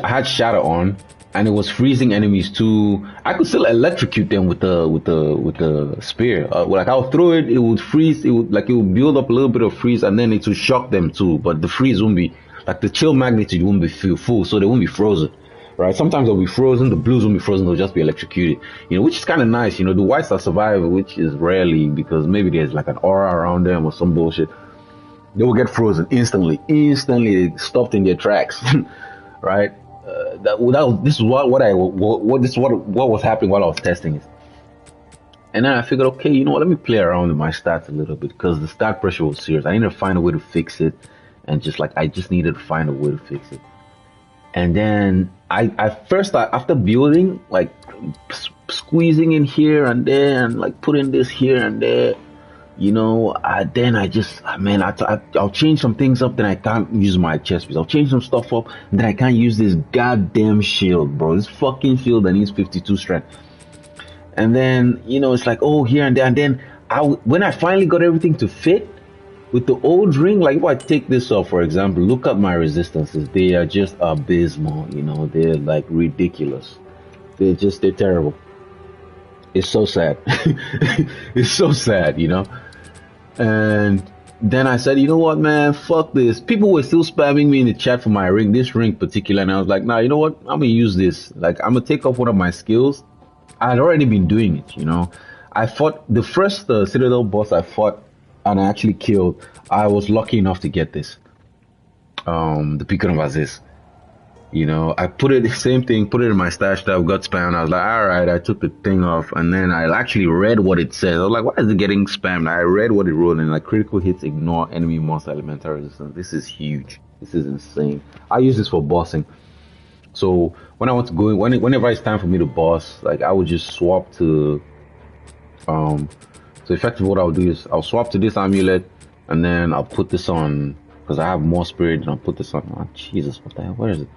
had shatter on, and it was freezing enemies too. I could still electrocute them with the spear. Like, I'll throw it, it would freeze. It would build up a little bit of freeze, and then it would shock them too. But the freeze won't be, like, the chill magnitude won't be full, so they won't be frozen. Right? Sometimes they'll be frozen. The blues won't be frozen. They'll just be electrocuted. You know, which is kind of nice. You know, the whites are surviving, which is rarely, because maybe there's like an aura around them or some bullshit. They will get frozen instantly, stopped in their tracks, right? This is what was happening while I was testing it. And then I figured, okay, you know what? Let me play around with my stats a little bit, because the stat pressure was serious. I needed to find a way to fix it, and I just needed to find a way to fix it. And then after building, like, squeezing in here and there, and like putting this here and there, you know, I'll change some things up, then I can't use my chest piece. I'll change some stuff up, then I can't use this goddamn shield, bro. This fucking shield that needs 52 strength. And then, you know, it's like, oh, here and there. And then when I finally got everything to fit with the old ring, like, if I take this off, for example, look at my resistances. They are just abysmal, you know. They're like ridiculous. They're terrible. It's so sad. It's so sad, you know. And then I said, you know what, man, fuck this. People were still spamming me in the chat for my ring, this ring particular, and I was like, nah, you know what, I'm gonna use this. Like, I'm gonna take off one of my skills. I had already been doing it, you know. I fought the first Citadel boss I fought and I actually killed. I was lucky enough to get this, the Beacon of Aziz. You know, I put it in my stash that got spammed. I was like, all right, I took the thing off, and then I actually read what it says. I was like, why is it getting spammed? I read what it wrote, and like, critical hits ignore enemy monster elemental resistance. This is huge. This is insane. I use this for bossing. So when I want to go in, whenever it's time for me to boss, like, I would just swap to, so effectively what I'll do is I'll swap to this amulet, and then I'll put this on, because I have more spirit, and I'll put this on. Oh, Jesus, what the hell? Where is it?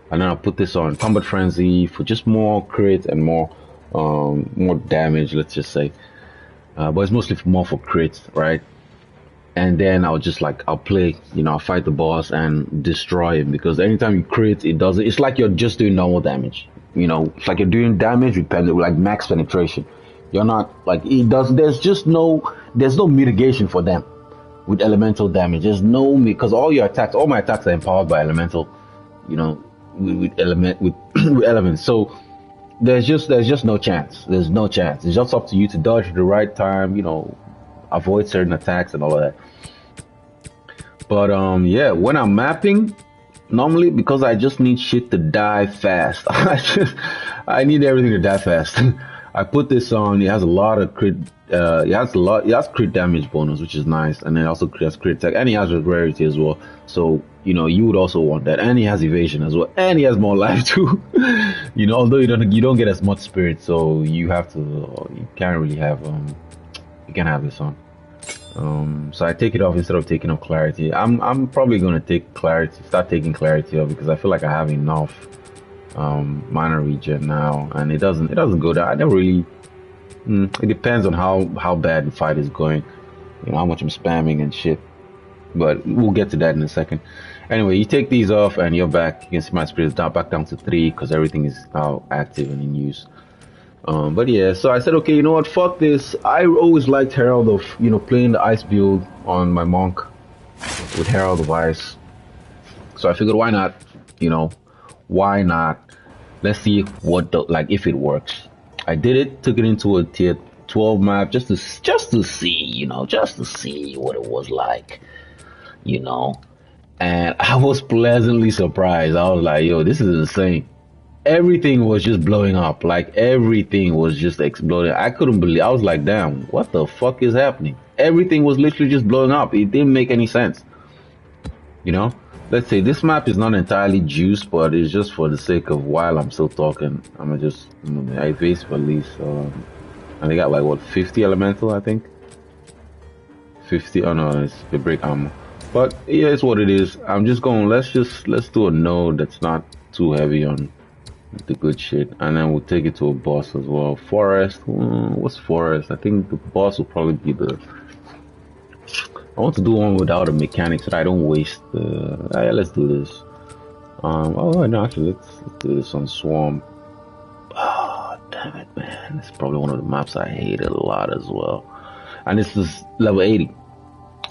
And then I'll put this on Combat Frenzy for just more crit and more damage, let's just say. But it's mostly more for crit, right? And then I'll play, you know, I'll fight the boss and destroy him, because anytime you crit, it's like you're just doing normal damage. You know, it's like you're doing damage with like max penetration. You're not, like, there's no mitigation for them with elemental damage. There's no, because all my attacks are empowered by elemental, you know, with elements. So there's just no chance. There's no chance. It's just up to you to dodge at the right time, you know, avoid certain attacks and all of that. But yeah, when I'm mapping, normally, because I just need shit to die fast, I need everything to die fast. I put this on. It has a lot of crit. It has crit damage bonus, which is nice, and then also has crit attack, and he has rarity as well. So, you know, you would also want that, and he has evasion as well, and he has more life too. You know, although you don't get as much spirit, so you can't really have you can have this on. So I take it off instead of taking off clarity. I'm probably gonna start taking clarity off, because I feel like I have enough minor regen now, and it doesn't go down. I never really. It depends on how bad the fight is going, you know, how much I'm spamming and shit. But we'll get to that in a second. Anyway, you take these off and you're back. You can see my spirit is back down to 3, because everything is now active and in use. But yeah, so I said, okay, you know what, fuck this. I always liked Herald of, you know, playing the ice build on my monk with Herald of Ice. So I figured, why not? You know, why not? Let's see if it works. I did it, took it into a tier 12 map just to see, you know, just to see what it was like, you know. And I was pleasantly surprised. I was like, yo, this is insane. Everything was just blowing up. Like, everything was just exploding. I couldn't believe. I was like, damn, what the fuck is happening? Everything was literally just blowing up. It didn't make any sense. You know, let's say this map is not entirely juiced, but it's just for the sake of while I'm still talking, I'm gonna just I base for least. And they got like what 50 elemental, I think. 50. Oh no, it's the break ammo. But yeah, it's what it is. I'm just going. Let's do a node that's not too heavy on the good shit, and then we'll take it to a boss as well. Forest. What's forest? I think the boss will probably be the. I want to do one without a mechanic so that I don't waste the. Yeah, let's do this. Oh no, actually, let's do this on Swarm. Oh damn it, man! It's probably one of the maps I hate a lot as well. And this is level 80.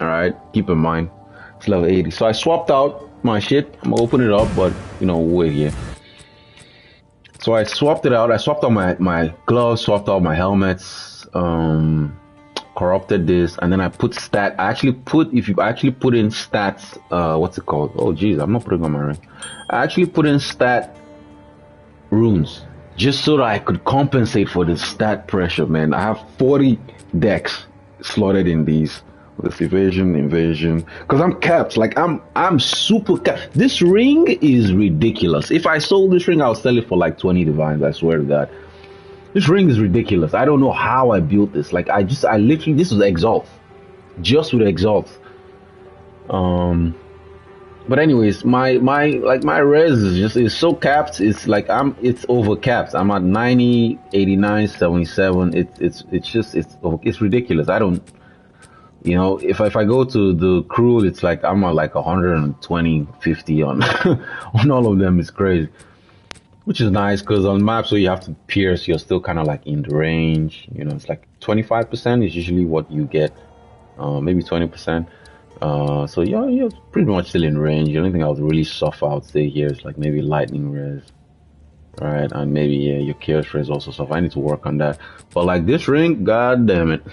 All right, keep in mind it's level 80. So I swapped out my shit. I'm gonna open it up, but you know, wait here. So I swapped it out. I swapped out my gloves, swapped out my helmets. Corrupted this, and then I put stat. I actually put, if you actually put in stats, what's it called? Oh geez, I'm not putting on my ring. I actually put in stat runes just so that I could compensate for the stat pressure, man. I have 40 decks slotted in these with invasion, because I'm capped. Like I'm super capped. This ring is ridiculous. If I sold this ring, I'll sell it for like 20 divines. I swear to God. This ring is ridiculous. I don't know how I built this. Like I literally, this was Exalt, just with Exalt. But anyways, my res is so capped. It's like it's over capped. I'm at 90, 89, 77. It's ridiculous. I don't, you know, if I go to the cruel, it's like I'm at like 120, 50 on on all of them. It's crazy. Which is nice because on maps where you have to pierce, you're still kind of like in the range. You know, it's like 25% is usually what you get, maybe 20%. So you're pretty much still in range. The only thing I would really suffer, I would say here, is like maybe lightning res, right? And maybe your chaos res also suffer. I need to work on that. But like this ring, god damn it,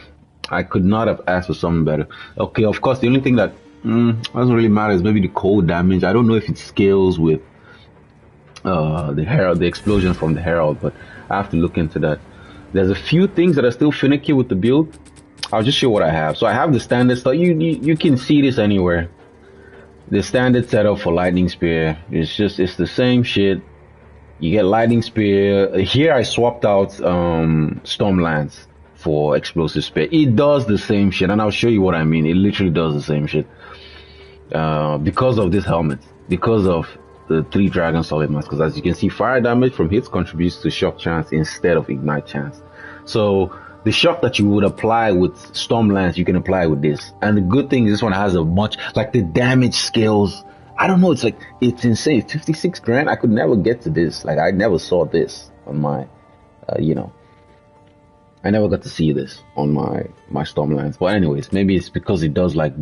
I could not have asked for something better. Okay, of course, the only thing that doesn't really matter is maybe the cold damage. I don't know if it scales with the Herald, the explosion from the Herald, but I have to look into that. There's a few things that are still finicky with the build. I'll just show what I have. So I have the standard stuff. You can see this anywhere. The standard setup for lightning spear is it's the same shit. You get lightning spear. Here I swapped out storm lance for explosive spear. It does the same shit, and I'll show you what I mean. It literally does the same shit because of this helmet, because of the 3 dragon solid mask, because as you can see, fire damage from hits contributes to shock chance instead of ignite chance. So the shock that you would apply with storm lance, you can apply with this. And the good thing is this one has a much, like the damage scales, I don't know, it's insane. 56 grand, I could never get to this. Like I never saw this on my you know, I never got to see this on my storm lance. But anyways, maybe it's because it does like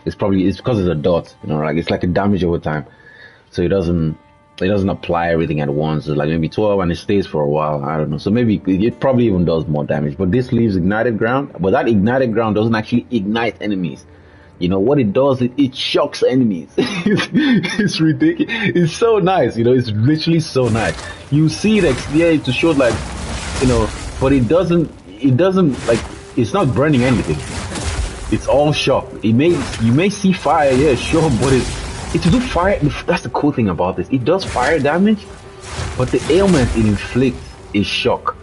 it's because it's a dot, you know, like it's like a damage over time. So it doesn't apply everything at once. It's like maybe 12 and it stays for a while. I don't know. So maybe it probably even does more damage. But this leaves ignited ground. But that ignited ground doesn't actually ignite enemies. You know what it does? It shocks enemies. It's ridiculous. It's so nice. You know, it's literally so nice. You see it to show like, you know, but it doesn't like, it's not burning anything. It's all shock. You may see fire, yeah, sure, but it to do fire, that's the cool thing about this. It does fire damage, but the ailment it inflicts is shock.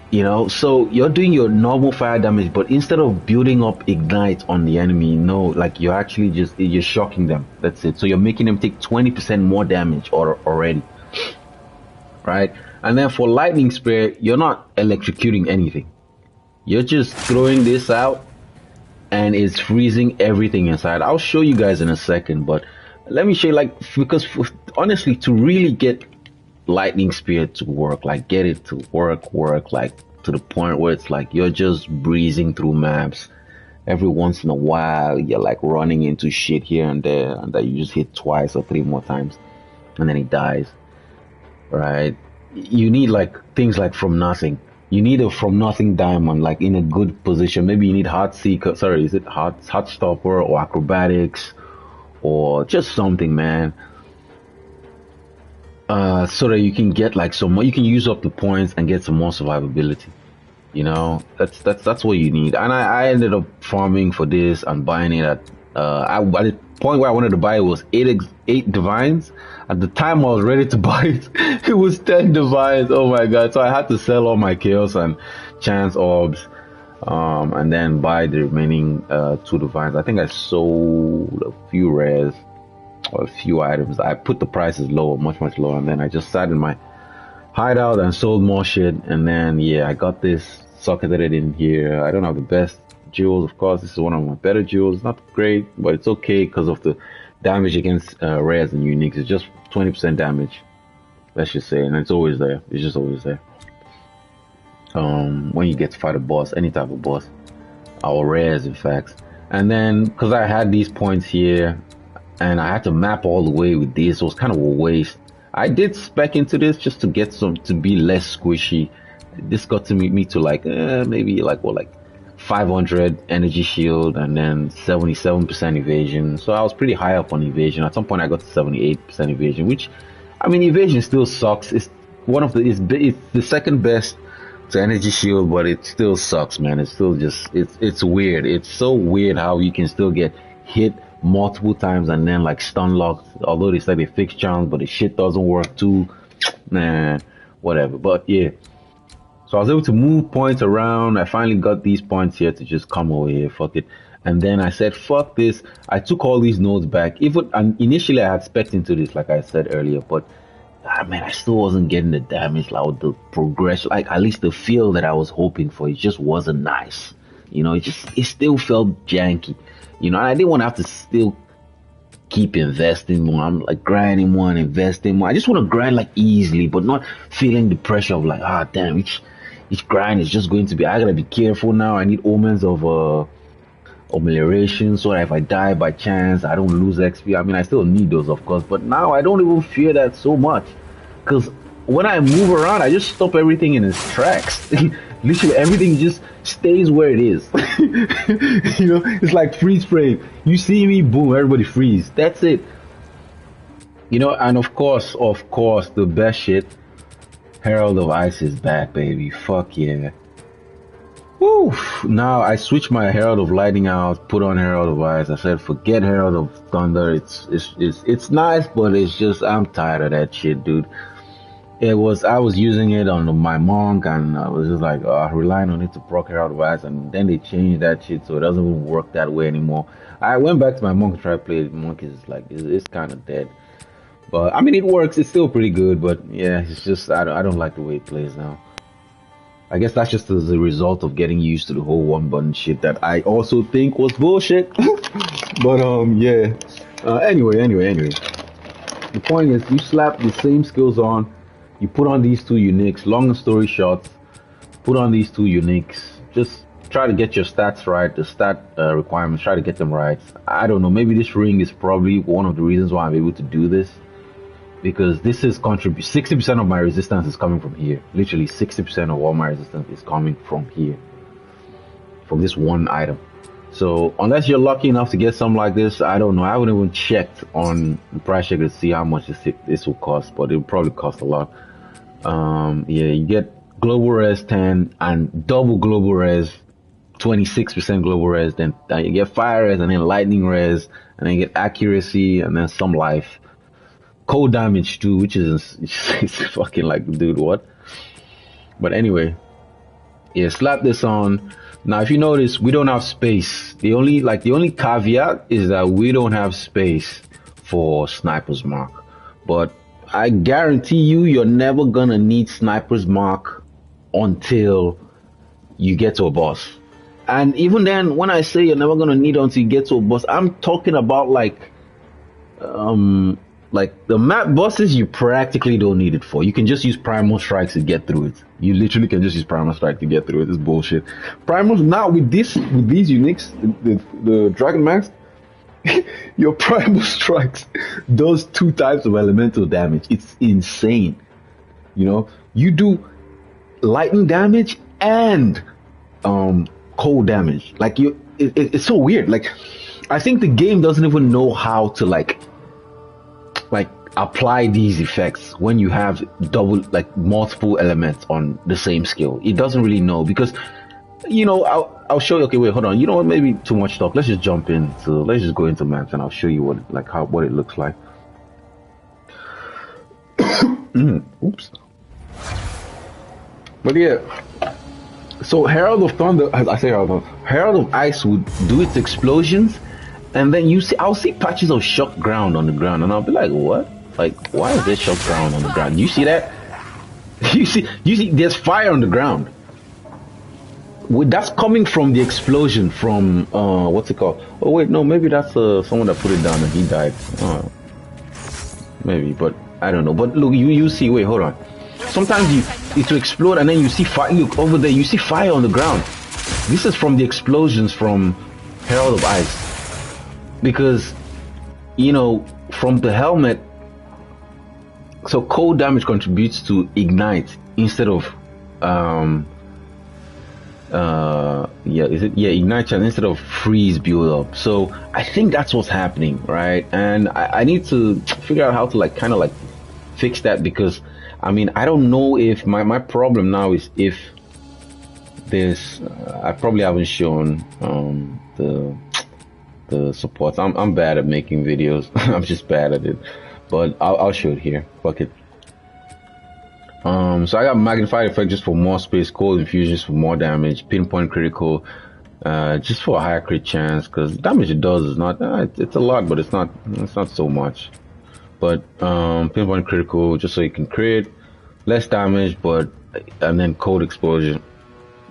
You know, so you're doing your normal fire damage, but instead of building up ignite on the enemy, no, like you're actually you're shocking them. That's it. So you're making them take 20% more damage already, right? And then for lightning spear, you're not electrocuting anything. You're just throwing this out, and it's freezing everything inside. I'll show you guys in a second, but let me show you, like, because honestly, to really get lightning spear to work, like get it to work like to the point where it's like you're just breezing through maps. Every once in a while, you're like running into shit here and there, and that you just hit 2 or 3 more times, and then it dies, right? You need like things like from nothing. You need a from nothing diamond, like in a good position. Maybe you need heart seeker. Sorry, is it heart stopper or acrobatics, or just something, man. So that you can get like some more. You can use up the points and get some more survivability. You know, that's what you need. And I ended up farming for this and buying it at at the point where I wanted to buy it was eight divines. At the time I was ready to buy it, it was 10 divines. Oh my god! So I had to sell all my chaos and chance orbs, and then buy the remaining 2 divines. I think I sold a few rares or a few items. I put the prices lower, much lower, and then I just sat in my hideout and sold more shit. And then yeah, I got this socketed in here. I don't have the best jewels, of course. This is one of my better jewels. It's not great, but it's okay because of the damage against rares and uniques. It's just 20% damage, let's just say, and it's always there. It's just always there. When you get to fight a boss, any type of boss, or rares, in fact. And then because I had these points here, and I had to map all the way with this, so it was kind of a waste. I did spec into this just to get some to be less squishy. This got to me to like maybe like 500 energy shield and then 77% evasion. So I was pretty high up on evasion. At some point I got to 78% evasion, which, I mean, evasion still sucks. It's one of the it's the second best to energy shield, but it still sucks, man. It's still just it's weird. It's so weird how you can still get hit multiple times and then like stun locked. Although they say they fix charms, but the shit doesn't work too. Nah, whatever. But yeah. So I was able to move points around. I finally got these points here to just come over here, fuck it. And then I said, fuck this. I took all these nodes back. And initially I had spec into this, like I said earlier, but man, I still wasn't getting the damage, like the progression, like at least the feel that I was hoping for. It just wasn't nice. You know, it still felt janky. You know, I didn't want to have to still keep investing more. I'm like grinding more and investing more. I just want to grind like easily, but not feeling the pressure of like, damn, each grind is just going to be, I gotta be careful now. I need omens of amelioration so that if I die by chance, I don't lose XP. I mean, I still need those, of course, but now I don't even fear that so much, because when I move around, I just stop everything in its tracks. Literally everything just stays where it is. You know, it's like freeze frame. You see me, boom, everybody freeze. That's it. You know, and of course, the best shit, Herald of Ice is back, baby. Fuck yeah. Woo! Now I switched my Herald of Lightning out, put on Herald of Ice. I said, forget Herald of Thunder. It's nice, but it's just, I'm tired of that shit, dude. I was using it on my monk, and I was just like relying on it to proc Herald of Ice, and then they changed that shit, so it doesn't even work that way anymore. I went back to my monk to try to play it. Monk is like, it's kind of dead. But I mean, it works. It's still pretty good, but yeah, it's just I don't like the way it plays now. I guess that's just as a result of getting used to the whole one button shit that I also think was bullshit. But yeah. Anyway. The point is, you slap the same skills on. You put on these 2 uniques. Long story short, put on these 2 uniques. Just try to get your stats right. The stat requirements, try to get them right. I don't know. Maybe this ring is probably one of the reasons why I'm able to do this. Because this is 60% of my resistance is coming from here. Literally 60% of all my resistance is coming from here. From this one item. So unless you're lucky enough to get something like this, I don't know. I haven't even checked on the price checker to see how much this will cost, but it'll probably cost a lot. Yeah, you get global res 10 and double global res, 26% global res. Then you get fire res and then lightning res, and then you get accuracy and then some life. Cold damage too, which is it's fucking like, dude, what? But anyway, yeah, slap this on. Now, if you notice, we don't have space. The only caveat is that we don't have space for Sniper's Mark. But I guarantee you're never gonna need Sniper's Mark until you get to a boss. And even then, when I say you're never gonna need it until you get to a boss, I'm talking about like the map bosses, you practically don't need it for. You can just use Primal Strikes to get through it. You literally can just use Primal Strike to get through it. It's bullshit. Primal, now with these uniques, the Dragon Max, your Primal Strikes does 2 types of elemental damage. It's insane. You know, you do lightning damage and cold damage. Like it's so weird. Like, I think the game doesn't even know how to like apply these effects when you have multiple elements on the same skill. It doesn't really know, because, you know, I'll show you. Okay, wait, hold on. You know what? Maybe too much talk. Let's just jump into. Let's just go into maps, and I'll show you what it looks like. Oops. But yeah. So Herald of Thunder, as I say, Herald of Ice would do its explosions, and then I'll see patches of shock ground on the ground, and I'll be like, what? Like, why is there shock ground on the ground? You see that? You see, there's fire on the ground. That's coming from the explosion from, what's it called? Oh wait, no, maybe that's someone that put it down and he died. Maybe, but I don't know. But look, you see, wait, hold on. Sometimes it will explode and then you see fire. Look over there, you see fire on the ground. This is from the explosions from Herald of Ice, because you know, from the helmet. So cold damage contributes to ignite instead of ignite chance instead of freeze build up. So I think that's what's happening, right? And I need to figure out how to like kind of like fix that, because I mean, I don't know if my problem now is if this I probably haven't shown the supports. I'm bad at making videos. I'm just bad at it, but I'll show it here. Fuck it. So I got magnified effect just for more space, cold infusions for more damage, pinpoint critical just for a higher crit chance, because damage it does is not it's a lot, but it's not so much. But pinpoint critical just so you can crit, less damage, and then cold explosion,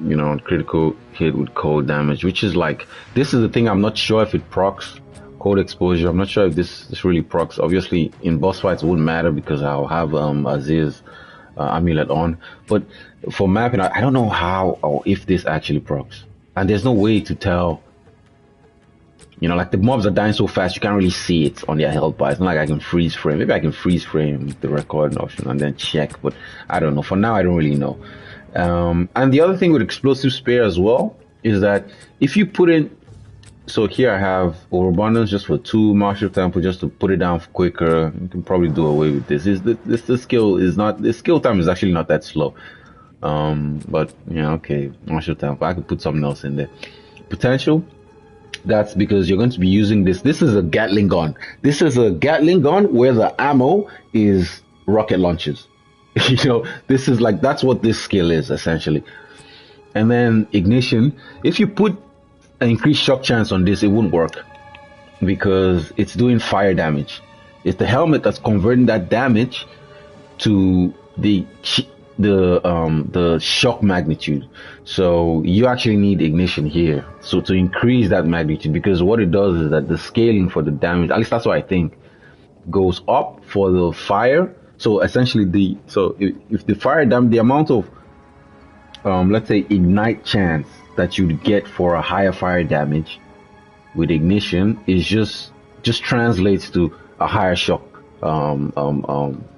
you know, critical hit with cold damage, which is like, this is the thing, I'm not sure if it procs cold exposure. I'm not sure if this really procs. Obviously in boss fights it wouldn't matter because I'll have Azir's amulet on, but for mapping I don't know how or if this actually procs, and there's no way to tell. You know, like the mobs are dying so fast you can't really see it on their health bar. It's not like I can freeze frame. Maybe I can freeze frame with the record option and then check, but I don't know. For now I don't really know. And the other thing with explosive spare as well is that if you put in, so here I have overabundance just for 2, martial tempo just to put it down quicker. You can probably do away with this. The skill time is actually not that slow. But yeah, okay, martial tempo. I could put something else in there. Potential. That's because you're going to be using this. This is a Gatling gun. This is a Gatling gun where the ammo is rocket launchers. You know, this is like, that's what this skill is essentially. And then ignition. If you put an increased shock chance on this, it won't work because it's doing fire damage. It's the helmet that's converting that damage to the shock magnitude. So you actually need ignition here, so to increase that magnitude, because what it does is that the scaling for the damage, at least that's what I think, goes up for the fire. So essentially if the fire damage, the amount of let's say ignite chance that you'd get for a higher fire damage with ignition is just translates to a higher shock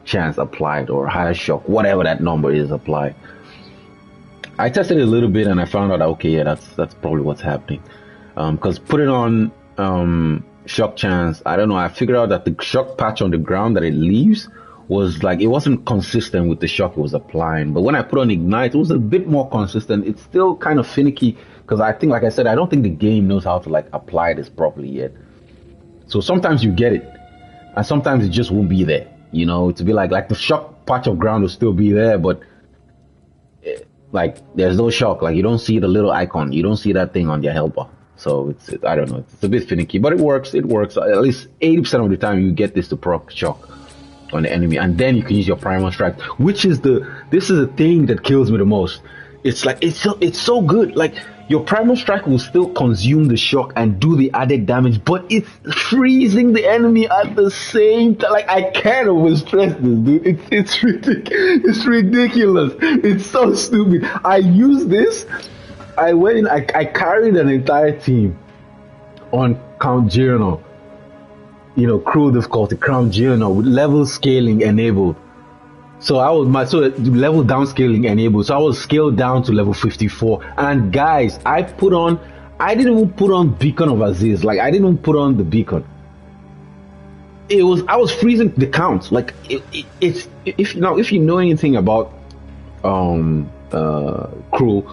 chance applied, or higher shock, whatever that number is applied. I tested it a little bit and I found out, okay, yeah, that's probably what's happening. Because putting on shock chance, I don't know, I figured out that the shock patch on the ground that it leaves was like, it wasn't consistent with the shock it was applying. But when I put on ignite, it was a bit more consistent. It's still kind of finicky because I think, like I said, I don't think the game knows how to like apply this properly yet. So sometimes you get it and sometimes it just won't be there. You know, to be like the shock patch of ground will still be there, but like there's no shock. Like you don't see the little icon, you don't see that thing on your health bar. So I don't know, it's a bit finicky, but it works. At least 80% of the time you get this to proc shock on the enemy, and then you can use your primal strike, which is this is the thing that kills me the most. It's like it's so good. Like your primal strike will still consume the shock and do the added damage, but it's freezing the enemy at the same time. Like I can't overstress this, dude. It's ridiculous. It's ridiculous. It's so stupid. I use this. I went in. I carried an entire team on Count Journal. You know, crew difficulty, Crown Journal with level scaling enabled. So level downscaling enabled. So I was scaled down to level 54. And guys, I didn't even put on Beacon of Aziz. Like I didn't even put on the beacon. I was freezing the count. Like if you know anything about crew,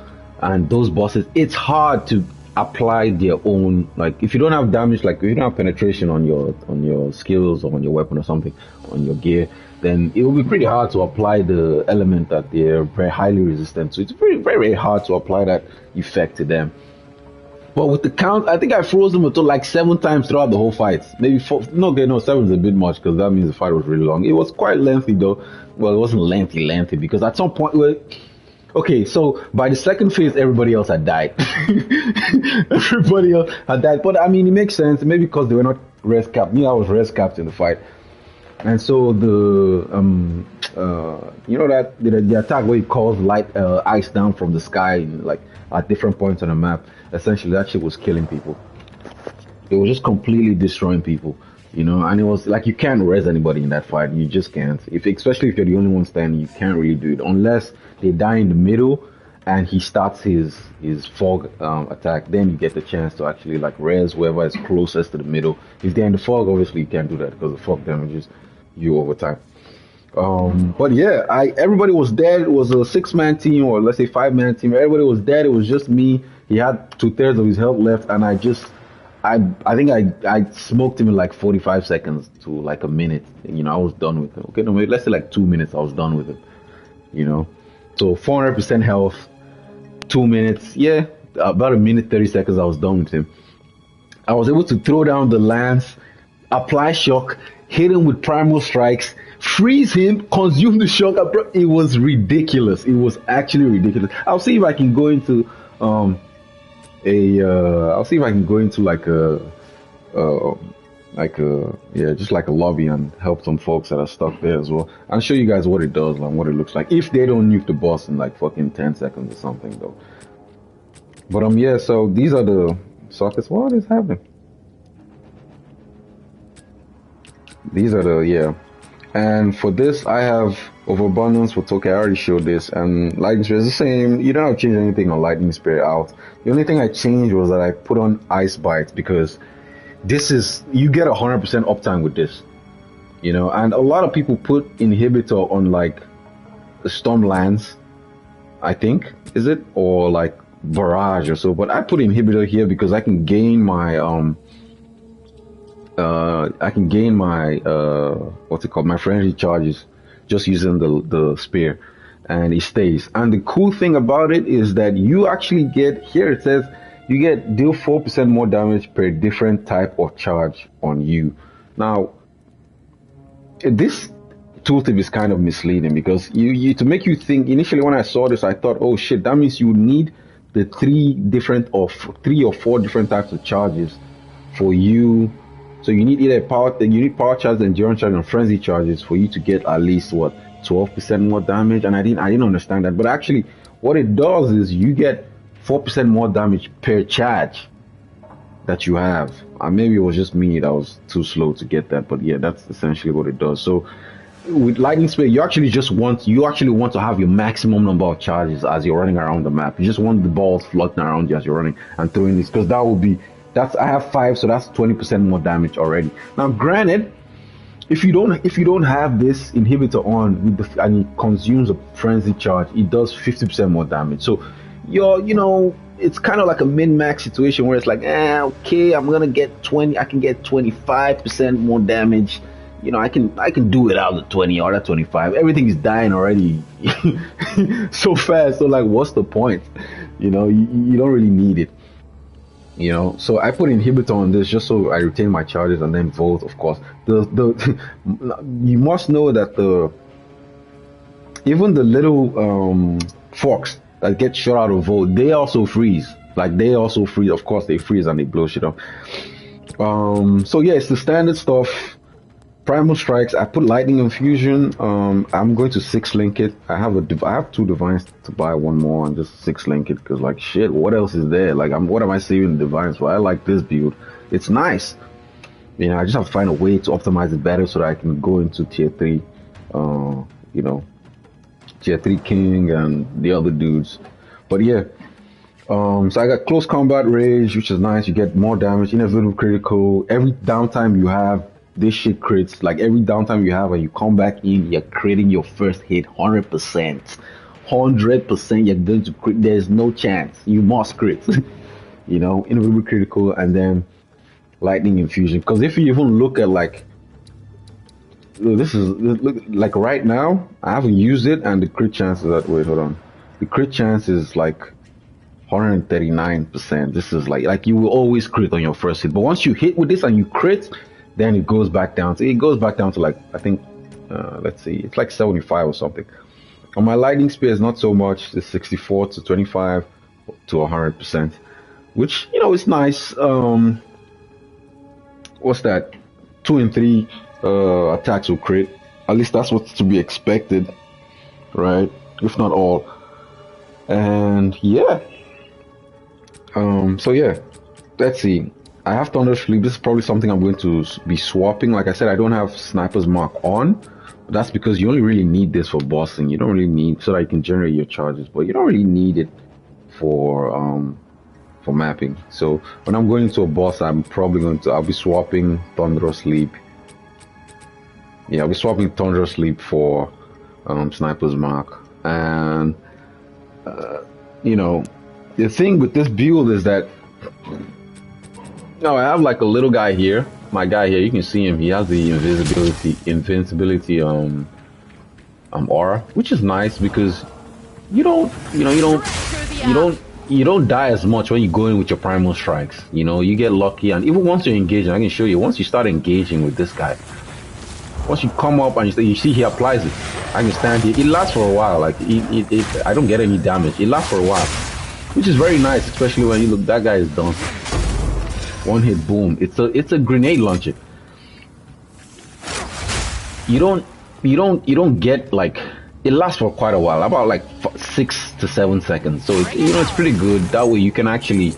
and those bosses, it's hard to apply their own, like if you don't have damage, like if you don't have penetration on your skills or on your weapon or something, on your gear, then it will be pretty hard to apply the element that they're very highly resistant to. It's very, very hard to apply that effect to them. But with the count, I think I froze them until like 7 times throughout the whole fight. Maybe 4. No, okay, no, 7 is a bit much because that means the fight was really long. It was quite lengthy though. Well, it wasn't lengthy because at some point, well, okay, so by the second phase, everybody else had died. Everybody else had died. But I mean, it makes sense. Maybe because they were not res capped. Me, I was res capped in the fight. And so the you know that the attack where it calls light ice down from the sky, like at different points on the map. Essentially, that shit was killing people. It was just completely destroying people, you know. And it was like you can't res anybody in that fight. You just can't. Especially if you're the only one standing, you can't really do it unless they die in the middle and he starts his fog attack. Then you get the chance to actually like res whoever is closest to the middle. If they're in the fog, obviously you can't do that because the fog damages you over time. But yeah, everybody was dead. It was a 6-man team, or let's say 5-man team. Everybody was dead. It was just me. He had 2/3 of his health left, and I think I smoked him in like 45 seconds to like a minute. You know, I was done with him. Okay, no, maybe let's say like 2 minutes. I was done with him. You know, so 400% health, 2 minutes. Yeah, about a minute 30 seconds. I was done with him. I was able to throw down the lance, apply shock, hit him with primal strikes, freeze him, consume the shock. It was ridiculous. It was actually ridiculous. I'll see if I can go into I'll see if I can go into just like a lobby and help some folks that are stuck there as well. I'll show you guys what it does and what it looks like if they don't nuke the boss in like fucking 10 seconds or something though. But yeah, so these are the sockets. What is happening? These are the, yeah. And for this, I have overabundance for Toke. I already showed this. And lightning spear is the same. You don't have to change anything on lightning spear out. The only thing I changed was that I put on ice bites because this is, you get 100% uptime with this. You know, and a lot of people put inhibitor on like the Stormlands, I think, is it? Or like Barrage or so. But I put inhibitor here because I can gain my what's it called, my frenzy charges just using the spear, and it stays. And the cool thing about it is that you actually get, here it says you get deal 4% more damage per different type of charge on you. Now this tooltip is kind of misleading because you to make you think. Initially when I saw this, I thought, oh shit, that means you need the 3 or 4 different types of charges for you. So you need either power charge, endurance charge, and frenzy charges for you to get at least what 12% more damage. And I didn't understand that. But actually, what it does is you get 4% more damage per charge that you have. Maybe it was just me that was too slow to get that. But yeah, that's essentially what it does. So with lightning spear, you actually want to have your maximum number of charges as you're running around the map. You just want the balls floating around you as you're running and throwing this, because that will be. I have 5, so that's 20% more damage already. Now, granted, if you don't have this inhibitor on and it consumes a frenzy charge, it does 50% more damage. So it's kind of like a min-max situation where it's like, okay, I'm gonna get 20. I can get 25% more damage. You know, I can do without the 20 or the 25. Everything is dying already so fast. So like, what's the point? You know, you don't really need it. You know, so I put inhibitor on this just so I retain my charges, and then Volt, of course. You must know that even the little forks that get shot out of Volt, they also freeze. Of course, they freeze and they blow shit up. So yeah, it's the standard stuff. Primal strikes. I put lightning infusion. I'm going to 6-link it. I have 2 divines to buy 1 more and just 6-link it because like shit, what else is there? Like what am I saving the divines for? I like this build. It's nice. You know, I just have to find a way to optimize it better so that I can go into tier 3. Tier 3 king and the other dudes. But yeah. So I got close combat rage, which is nice. You get more damage, inevitable critical. Every downtime you have, this shit crits. Like every downtime you have and you come back in, you're critting your first hit 100%. 100% you're going to crit. There's no chance. You must crit. You know, invisible critical, and then lightning infusion. Because if you even look at like, this is like right now, I haven't used it, and the crit chance is that. Wait, hold on. The crit chance is like 139%. This is like you will always crit on your first hit, but once you hit with this and you crit, then it goes back down. So it goes back down to like, I think, let's see, it's like 75 or something. On my lightning spear is not so much. It's 64 to 25 to 100%, which, you know, is nice. What's that? 2 and 3 attacks will crit. At least that's what's to be expected, right? If not all. And yeah. So yeah, let's see. I have Thunder Sleep. This is probably something I'm going to be swapping. Like I said, I don't have Sniper's Mark on. But that's because you only really need this for bossing. You don't really need, so that you can generate your charges, but you don't really need it for mapping. So when I'm going into a boss, I'll be swapping Thunder Sleep. Yeah, I'll be swapping Thunder Sleep for Sniper's Mark. And you know, the thing with this build is that, I have like a little guy here. My guy here, you can see him. He has the invincibility aura, which is nice because you don't die as much when you go in with your primal strikes. You know, you get lucky, and even once you're engaging, I can show you. Once you start engaging with this guy, once you come up and you see he applies it, I can stand here. It lasts for a while. Like I don't get any damage. It lasts for a while, which is very nice, especially when you look. That guy is done. One hit, boom. It's a grenade launcher. You don't get like, it lasts for quite a while, about like 6 to 7 seconds. So it's pretty good. That way you can actually.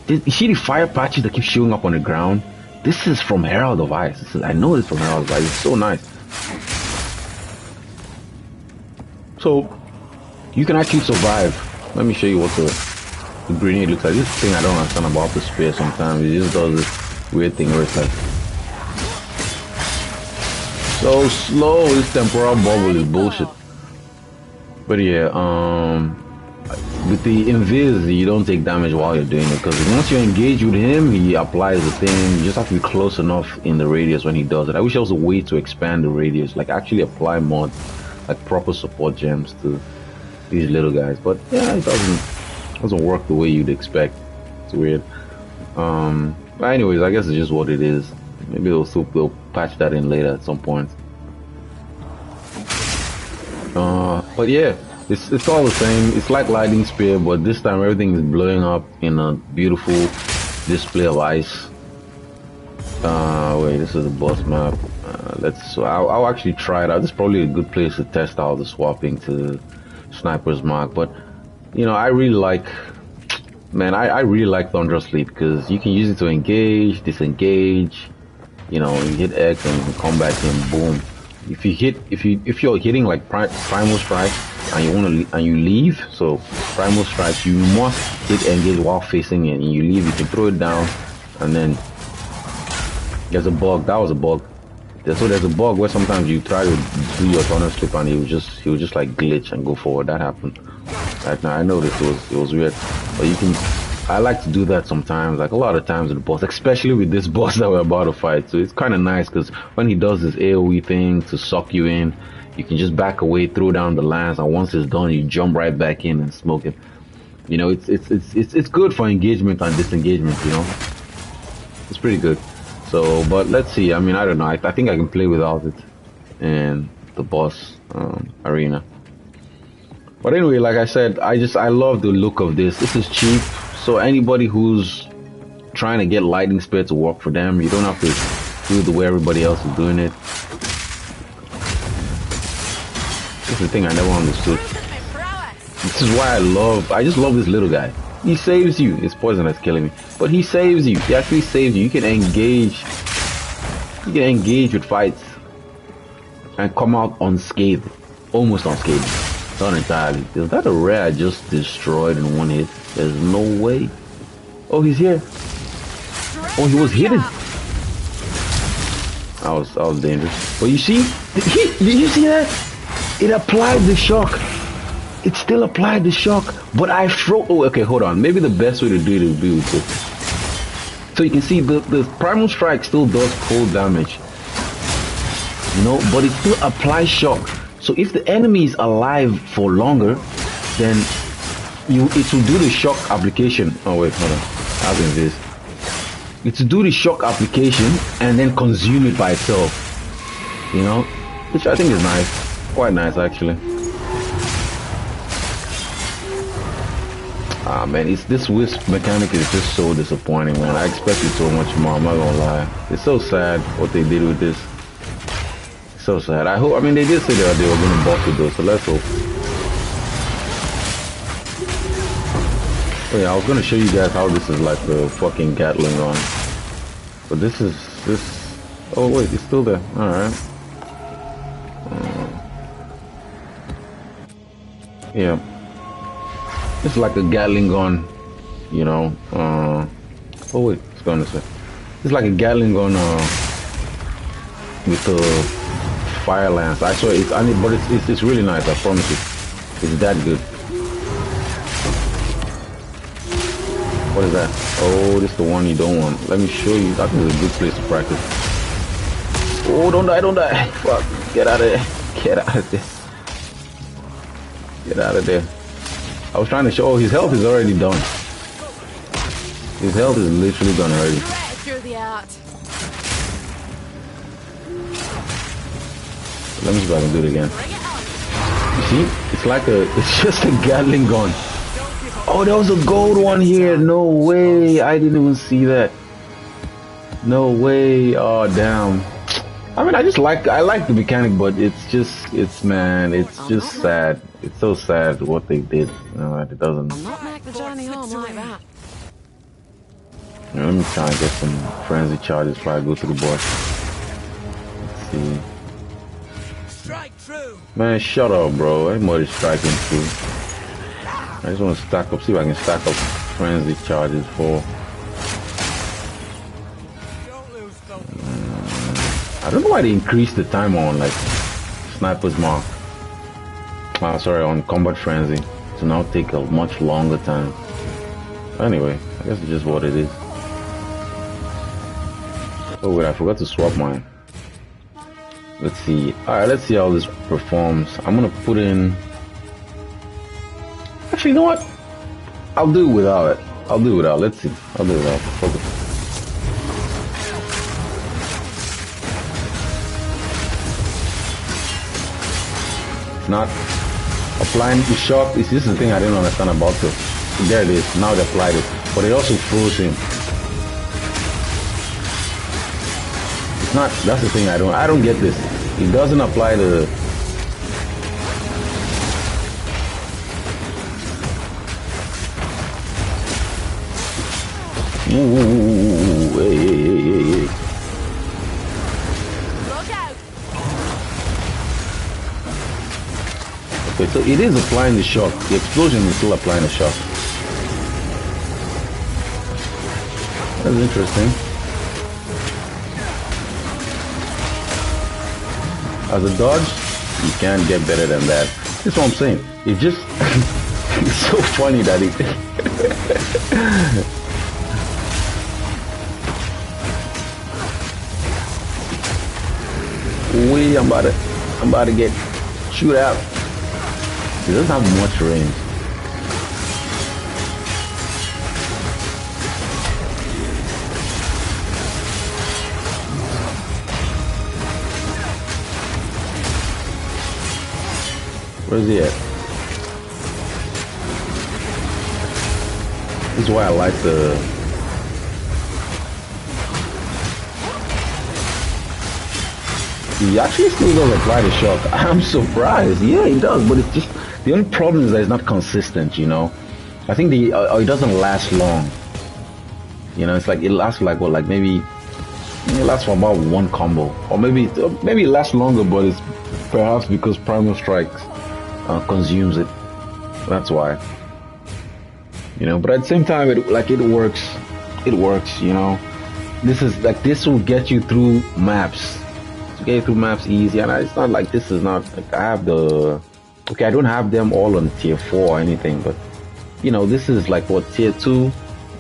You see the fire patches that keep showing up on the ground. This is from Herald of Ice. I know it's from Herald of Ice. It's so nice. So you can actually survive. Let me show you what the grenade looks like. This thing I don't understand about the spear sometimes. It just does this weird thing where it's like so slow. This temporal bubble is bullshit. But yeah, with the invis, you don't take damage while you're doing it, because once you engage with him, he applies the thing. You just have to be close enough in the radius when he does it. I wish there was a way to expand the radius, like actually apply more like proper support gems to these little guys. But yeah, it doesn't work the way you'd expect. It's weird. But anyways, I guess it's just what it is. Maybe they'll patch that in later at some point. But yeah, it's all the same. It's like Lightning Spear, but this time everything is blowing up in a beautiful display of ice. Wait, this is the boss map. I'll actually try it out. This is probably a good place to test out the swapping to Sniper's Mark. But you know, I really like Thunder Sleep because you can use it to engage, disengage. You know, you hit X and you can come back and boom. If you're hitting like primal strike and you leave, so primal strikes, you must hit engage while facing it, and you leave, you can throw it down, and then there's a bug. That was a bug. So there's a bug where sometimes you try to do your Thunder Sleep and he would just like glitch and go forward. That happened. Right now I noticed it was weird, but I like to do that sometimes, like a lot of times with the boss, especially with this boss that we're about to fight. So it's kind of nice because when he does this AoE thing to suck you in, you can just back away, throw down the lance, and once it's done, you jump right back in and smoke it. You know, it's good for engagement and disengagement. You know, it's pretty good. So, but let's see. I mean, I don't know. I think I can play without it in the boss arena. But anyway, like I said, I love the look of this. This is cheap. So anybody who's trying to get Lightning Spear to work for them, you don't have to do the way everybody else is doing it. This is the thing I never understood. This is why I just love this little guy. He saves you. It's poison that's killing me. But he saves you. He actually saves you. You can engage with fights and come out unscathed. Almost unscathed. Not entirely. Is that a rare I just destroyed in one hit? There's no way. Oh, he's here. Oh, he was hidden. I was dangerous. But you see? Did you see that? It applied the shock. it still applied the shock, but I froze. Oh, okay, hold on. Maybe the best way to do it would be with this. So you can see the primal strike still does cold damage, you know, but it still applies shock. So if the enemy is alive for longer, then it will do the shock application. Oh wait, hold on. How is this? It will do the shock application and then consume it by itself. You know, which I think is nice, quite nice actually. Ah man, this wisp mechanic is just so disappointing, man. I expected so much more, I'm not gonna lie. It's so sad what they did with this. So sad. I mean they did say that they were gonna buff it though, so let's hope. Oh yeah, I was gonna show you guys how this is like the fucking Gatling gun. But this. Oh wait, it's still there. Alright. Yeah. It's like a Gatling gun, you know. Oh wait, it's going this way. It's like a Gatling gun with a fire lance. I swear, but it's really nice. I promise you, it's that good. What is that? Oh, this is the one you don't want. Let me show you. I think it's a good place to practice. Oh, don't die, don't die. Fuck, get out of there. Get out of there. Get out of there. I was trying to show, oh, his health is already done. His health is literally done already. Let me see if I can do it again. You see? It's just a Gatling gun. Oh, there was a gold one here. No way. I didn't even see that. No way. Oh, damn. I mean, I like the mechanic, but it's just sad. It's so sad what they did. It doesn't. I'll not make the journey home like that. Let me try and get some frenzy charges before I go to the boss. Let's see. Strike true. Man, shut up, bro. Everybody's striking through. I just want to stack up, see if I can stack up frenzy charges for. I don't know why they increased the time on like Sniper's Mark. Sorry, on Combat Frenzy to now take a much longer time. Anyway, I guess it's just what it is. Oh wait, I forgot to swap mine. Let's see. Alright, let's see how this performs. I'm gonna put in. Actually, you know what? I'll do it without it. I'll do it without. Let's see. I'll do it without. Focus. Not applying the shock. This is the thing I didn't understand about this. There it is. Now they applied it, but it also froze him. It's not. That's the thing I don't get this. It doesn't apply the. Ooh, hey. Okay, so it is applying the shock. The explosion is still applying the shock. That's interesting. As a dodge, you can't get better than that. That's what I'm saying. It's just it's so funny that it I'm about to get shoot out. He doesn't have much range. Where's he at? This is why I like the. He actually still does apply the shock. I'm surprised. Yeah, he does, but it's just the only problem is that it's not consistent. You know, I think it doesn't last long. You know, it's like it lasts like what, like maybe it lasts for about one combo, or maybe it lasts longer, but it's perhaps because Primal Strikes consumes it. That's why. You know, but at the same time, it works. It works. You know, this will get you through maps. Get through maps easy, and it's not like this is not like I have the Okay, I don't have them all on tier 4 or anything, but you know, this is like what, tier 2?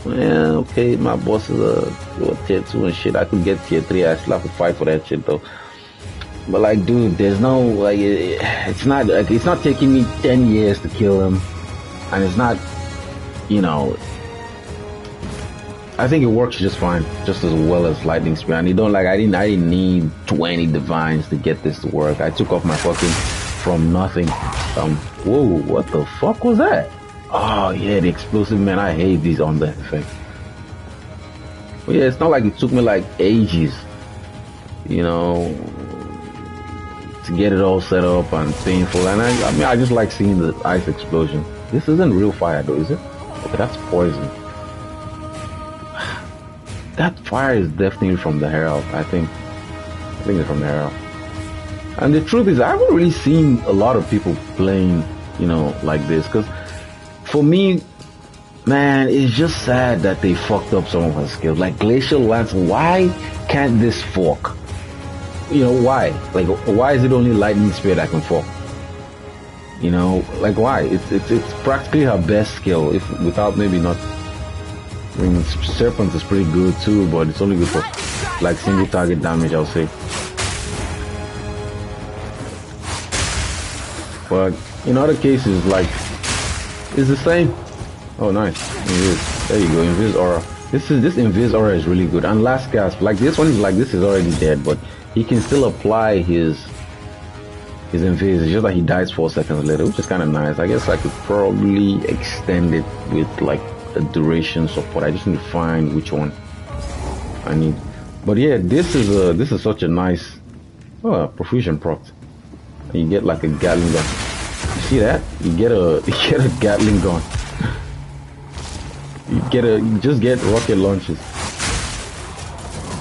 Yeah, okay, my boss is tier 2 and shit. I could get tier 3. I still have to fight for that shit though. But like, dude, there's no like, it's not taking me 10 years to kill him, and it's not, you know. I think it works just fine, just as well as lightning spear. And you don't like, I didn't need 20 divines to get this to work. I took off my fucking from nothing. Whoa, what the fuck was that? Oh yeah, the explosive, man. I hate these on the effect. But yeah, it's not like it took me like ages, you know, to get it all set up and painful. And I mean, I just like seeing the ice explosion. This isn't real fire though, is it? Okay, that's poison. That fire is definitely from the Herald, I think. I think it's from the Herald. And the truth is, I haven't really seen a lot of people playing, you know, like this. Because for me, man, it's just sad that they fucked up some of her skills. Like Glacial Lance, why can't this fork? You know, why? Like, why is it only Lightning Spear that can fork? You know, like why? It's practically her best skill, if without maybe not. I mean, Serpent is pretty good too, but it's only good for like single target damage, I'll say. But in other cases, like, it's the same. Oh, nice. Invis. There you go, Invis Aura. This Invis Aura is really good. And last gasp, like this one is like, this is already dead, but he can still apply his Invis. It's just like he dies 4 seconds later, which is kind of nice. I guess I could probably extend it with like a duration support. I just need to find which one I need. But yeah, this is such a nice profusion proc. You get like a Gatling gun. You see that? You get a Gatling gun. You just get rocket launches.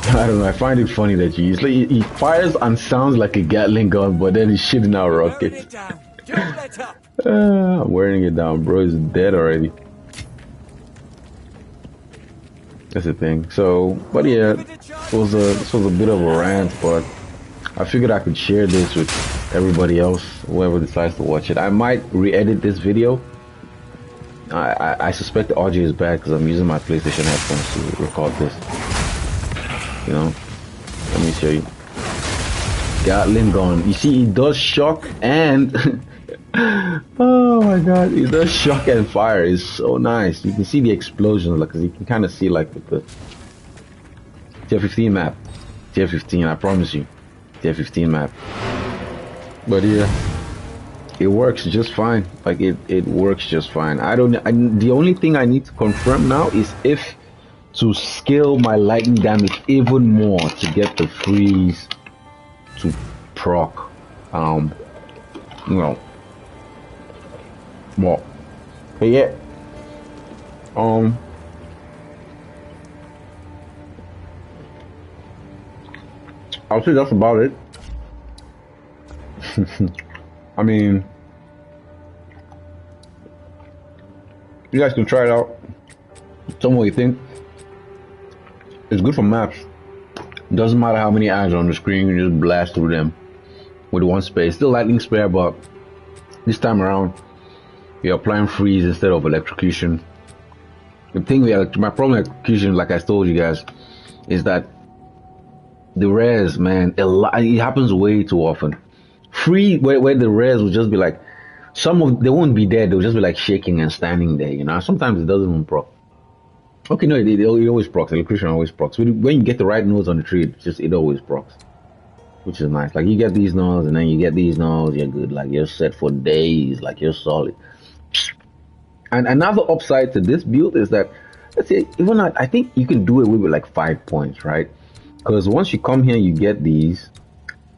I don't know. I find it funny that he fires and sounds like a Gatling gun, but then he's shooting out rockets. I'm wearing it down, bro. He's dead already. That's the thing. So, but yeah, this was a bit of a rant, but I figured I could share this with everybody else, whoever decides to watch it. I might re-edit this video. I suspect the audio is bad because I'm using my PlayStation headphones to record this. You know, let me show you. Gatling gun. You see, it does shock and oh my god, it does shock and fire. It's so nice. You can see the explosions, like, cause you can kind of see like with the tier 15 map. Tier 15, I promise you, tier 15 map. But yeah, it works just fine. Like it works just fine. The only thing I need to confirm now is if to scale my lightning damage even more to get the freeze to proc. You know. Well, but yeah, I'll say that's about it. I mean, you guys can try it out. Tell me what you think. It's good for maps. Doesn't matter how many ads are on the screen, you just blast through them with one space. Still lightning spare, but this time around you're applying freeze instead of electrocution. The thing my problem with electrocution, like I told you guys, is that the rares, man, it happens way too often. Free, where the rares will just be like, they won't be dead, they'll just be like shaking and standing there, you know. Sometimes it doesn't even proc. Okay, no, it always procs. Electrocution always procs. When you get the right nodes on the tree, it always procs, which is nice. Like, you get these nodes and then you get these nodes, you're good. Like, you're set for days, like you're solid. And another upside to this build is that, let's say, even I think you can do it with like 5 points, right? Because once you come here, you get these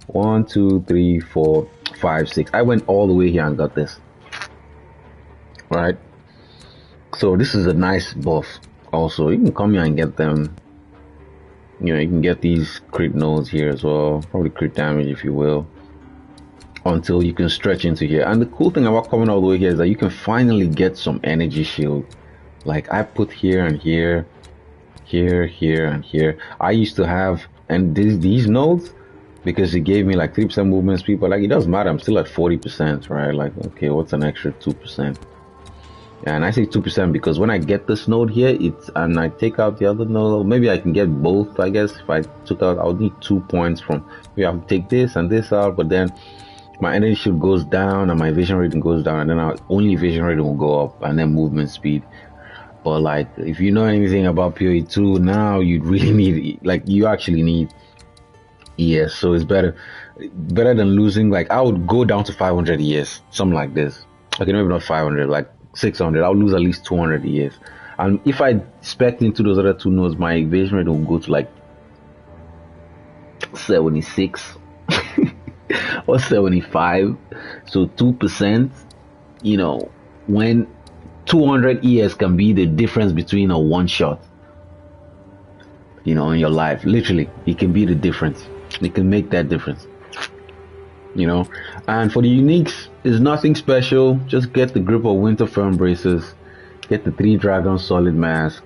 1, 2, 3, 4, 5, 6. I went all the way here and got this, right? So this is a nice buff. Also, you can come here and get them. You know, you can get these crit nodes here as well, probably crit damage if you will, until you can stretch into here. And the cool thing about coming all the way here is that you can finally get some energy shield. Like, I put here and here, here and here. I used to have, and these nodes, because it gave me like 3% movement speed, but like it doesn't matter. I'm still at 40%, right? Like, okay, what's an extra 2%? And I say 2% because when I get this node here, and I take out the other node, maybe I can get both. I guess if I took out, I would need 2 points from. Maybe I have to take this and this out, but then my energy shield goes down and my vision rating goes down, and then only vision rating will go up, and then movement speed. But like, if you know anything about PoE2, now you really need, like, you actually need ES, so it's better than losing. Like, I would go down to 500 ES, something like this. Okay, maybe not 500, like 600. I'll lose at least 200 ES. And if I spec into those other two nodes, my evasion rate will go to like 76 or 75. So 2%, you know, when 200 ES can be the difference between a one shot, you know, in your life. Literally, it can be the difference. It can make that difference, you know. And for the uniques, it's nothing special. Just get the grip of winter firm braces, get the 3 dragon solid mask,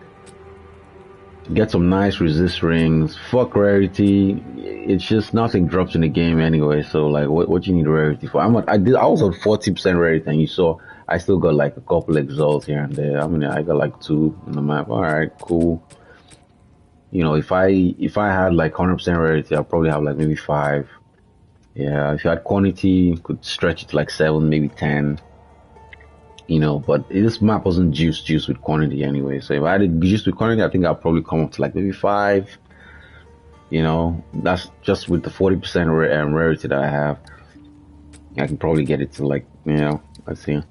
get some nice resist rings. Fuck rarity. It's just nothing drops in the game anyway, so like what you need rarity for? I was on 40% rarity, and you saw I still got like a couple exalts here and there. I mean, I got like 2 on the map. All right, cool. You know, if I had like 100% rarity, I'll probably have like maybe 5. Yeah, if you had quantity, you could stretch it to like 7, maybe 10. You know, but this map wasn't juice with quantity anyway. So if I had juice with quantity, I think I'll probably come up to like maybe 5. You know, that's just with the 40% rarity that I have. I can probably get it to like, you know, let's see.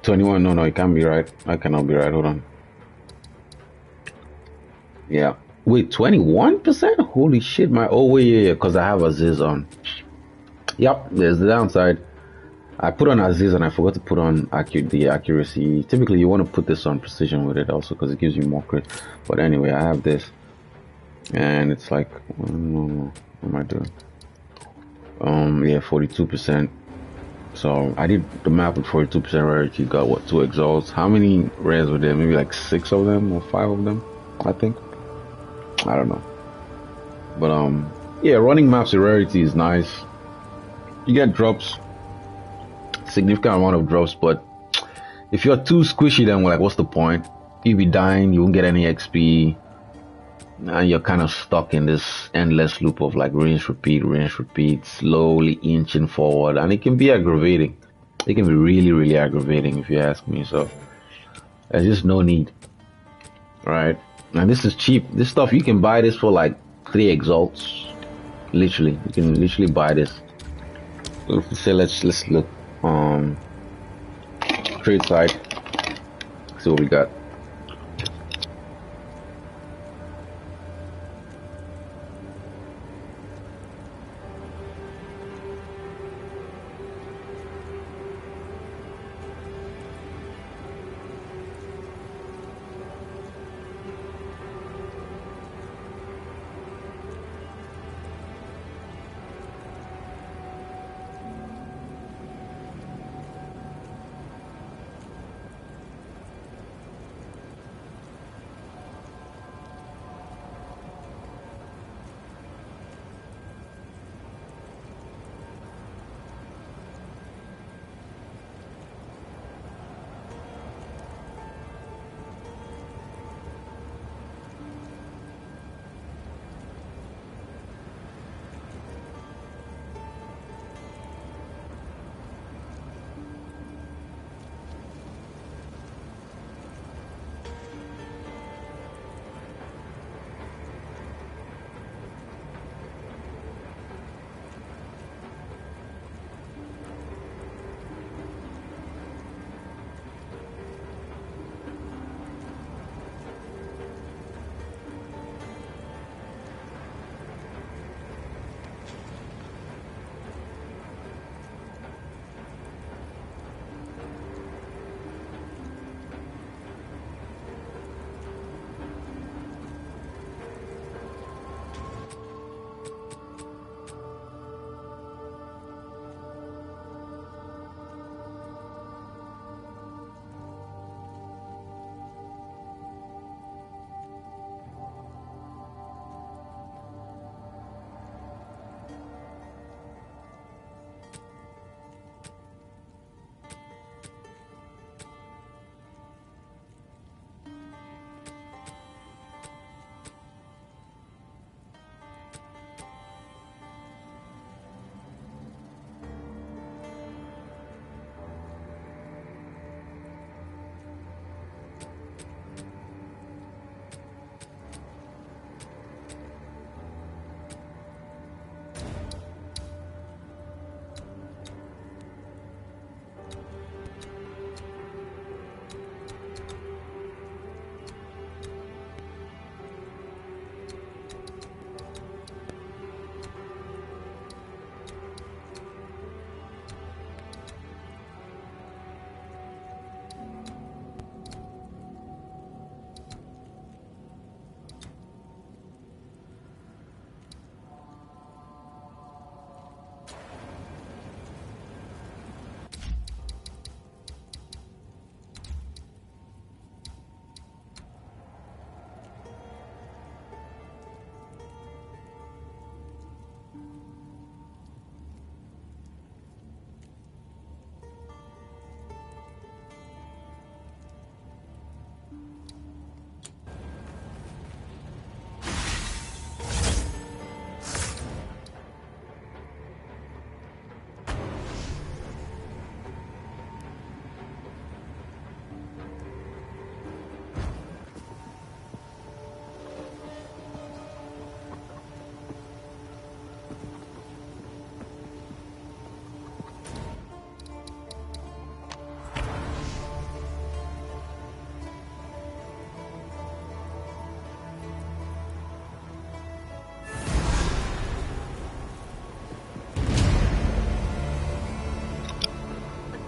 21, no, it can't be right. I cannot be right, hold on. Yeah. Wait, 21%? Holy shit, yeah, because I have Aziz on. Yep, there's the downside. I put on Aziz and I forgot to put on the accuracy. Typically, you want to put this on precision with it also because it gives you more crit. But anyway, I have this. And it's like, what am I doing? Yeah, 42%. So I did the map with 42% rarity. Got what, 2 exalts? How many rares were there? Maybe like 6 of them or 5 of them, I think. I don't know. But yeah, running maps with rarity is nice. You get drops, significant amount of drops, but if you're too squishy, then like, what's the point? You'll be dying, you won't get any XP, and you're kind of stuck in this endless loop of like rinse, repeat, slowly inching forward, and it can be aggravating. It can be really, really aggravating if you ask me. So there's just no need, right? And this is cheap. This stuff, you can buy this for like 3 exalts. Literally, you can literally buy this. So let's look trade side. See what we got.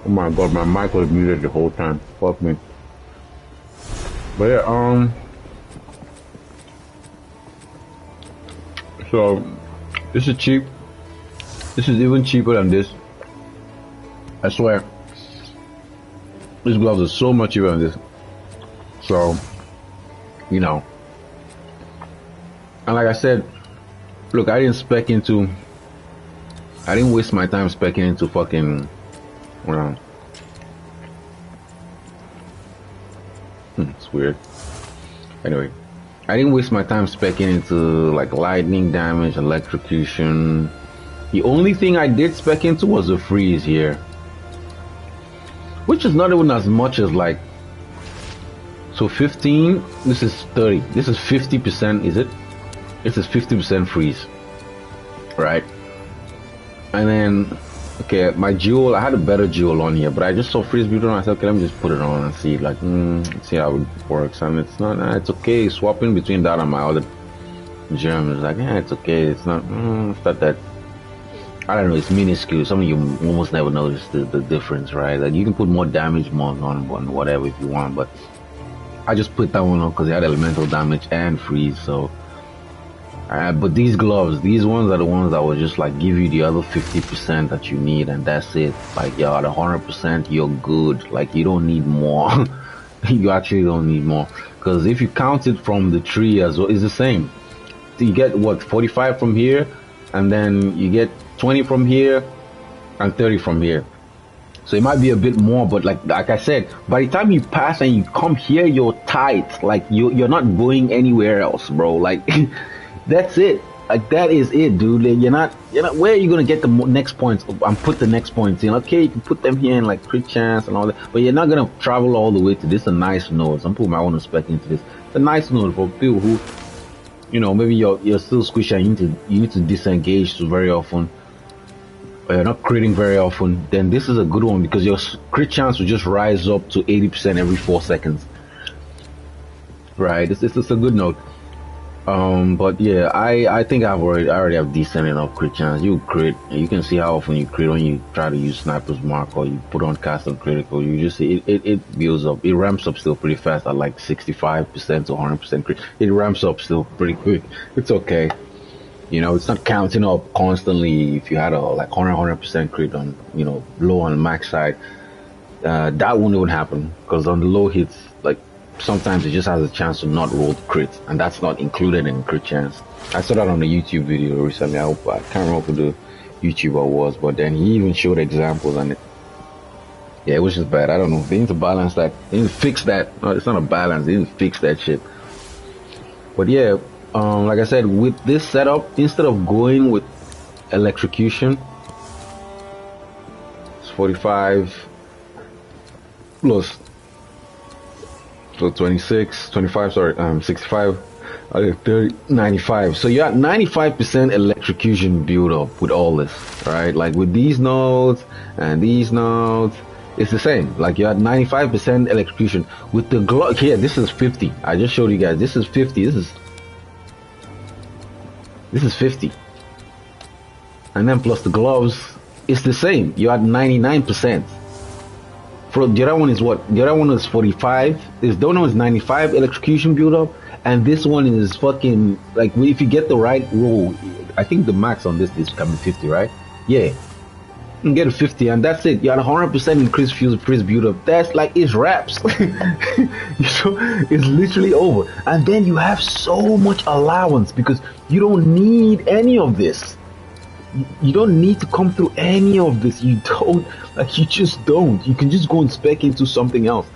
Oh my god, my mic was muted the whole time. Fuck me. But yeah, so this is cheap. This is even cheaper than this. I swear. These gloves are so much cheaper than this. So, you know. And like I said, look, I didn't waste my time speccing into fucking, it's weird. Anyway, I didn't waste my time speccing into like lightning damage, electrocution. The only thing I did spec into was a freeze here, which is not even as much as like, so 15, this is 30, this is 50%, is it? This is 50% freeze, right? And then, okay, my jewel, I had a better jewel on here, but I just saw freeze beauty on. I said, okay, let me just put it on and see, like, see how it works. And it's not, it's okay. Swapping between that and my other gem is like, yeah, it's okay. It's not that, I don't know, it's minuscule. Some of you almost never notice the difference, right? Like, you can put more damage mods on whatever if you want, but I just put that one on because it had elemental damage and freeze, so. But these gloves, these ones are the ones that will just like give you the other 50% that you need, and that's it. Like, you're at 100%, you're good. Like, you don't need more. You actually don't need more, because if you count it from the tree as well, it's the same. You get what, 45 from here, and then you get 20 from here, and 30 from here. So it might be a bit more, but like I said, by the time you pass and you come here, you're tight. Like, you're not going anywhere else, bro. Like. That's it. Like, that is it, dude. Like, you're not. Where are you gonna get the next points and put the next points in? Okay, you can put them here in like crit chance and all that, but you're not gonna travel all the way to this. A nice node. Some people might want to spec into this. It's a nice node for people who, maybe you're still squishy and you need to disengage very often, or you're not critting very often. Then this is a good one because your crit chance will just rise up to 80% every 4 seconds. Right. This is a good node. But yeah, I think I already have decent enough crit chance. You crit, you can see how often you crit when you try to use sniper's mark or you put on cast on critical. You just see it builds up. It ramps up still pretty fast at like 65% to 100% crit. It ramps up still pretty quick. It's okay. It's not counting up constantly. If you had a like 100% crit on, low on the max side, that wouldn't even happen, because on the low hits, like, sometimes it just has a chance to not roll the crit, and that's not included in crit chance. I saw that on a YouTube video recently. I can't remember who the YouTuber was, but then he even showed examples, and it was just bad. I don't know. They need to balance that. They need to fix that. No, it's not a balance. They need to fix that shit. But yeah, like I said, with this setup, instead of going with electrocution, it's 45 plus. So 26, 25, sorry, 65, 30, 95. So you're at 95% electrocution build up with all this, right? Like, with these nodes and these nodes, it's the same. Like, you're at 95% electrocution. With the glove here, this is 50. I just showed you guys. This is 50. This is 50. And then plus the gloves, it's the same. You're at 99%. For the other one is what? The other one is 45. The other one is 95 electrocution build up, and this one is fucking, like, if you get the right roll, I think the max on this is coming 50, right? Yeah, you can get a 50, and that's it. You're at 100% increased freeze build up. That's like, it's wraps. It's literally over, and then you have so much allowance because you don't need any of this. You don't need to come through any of this. You don't, like, you just don't. You can just go and spec into something else.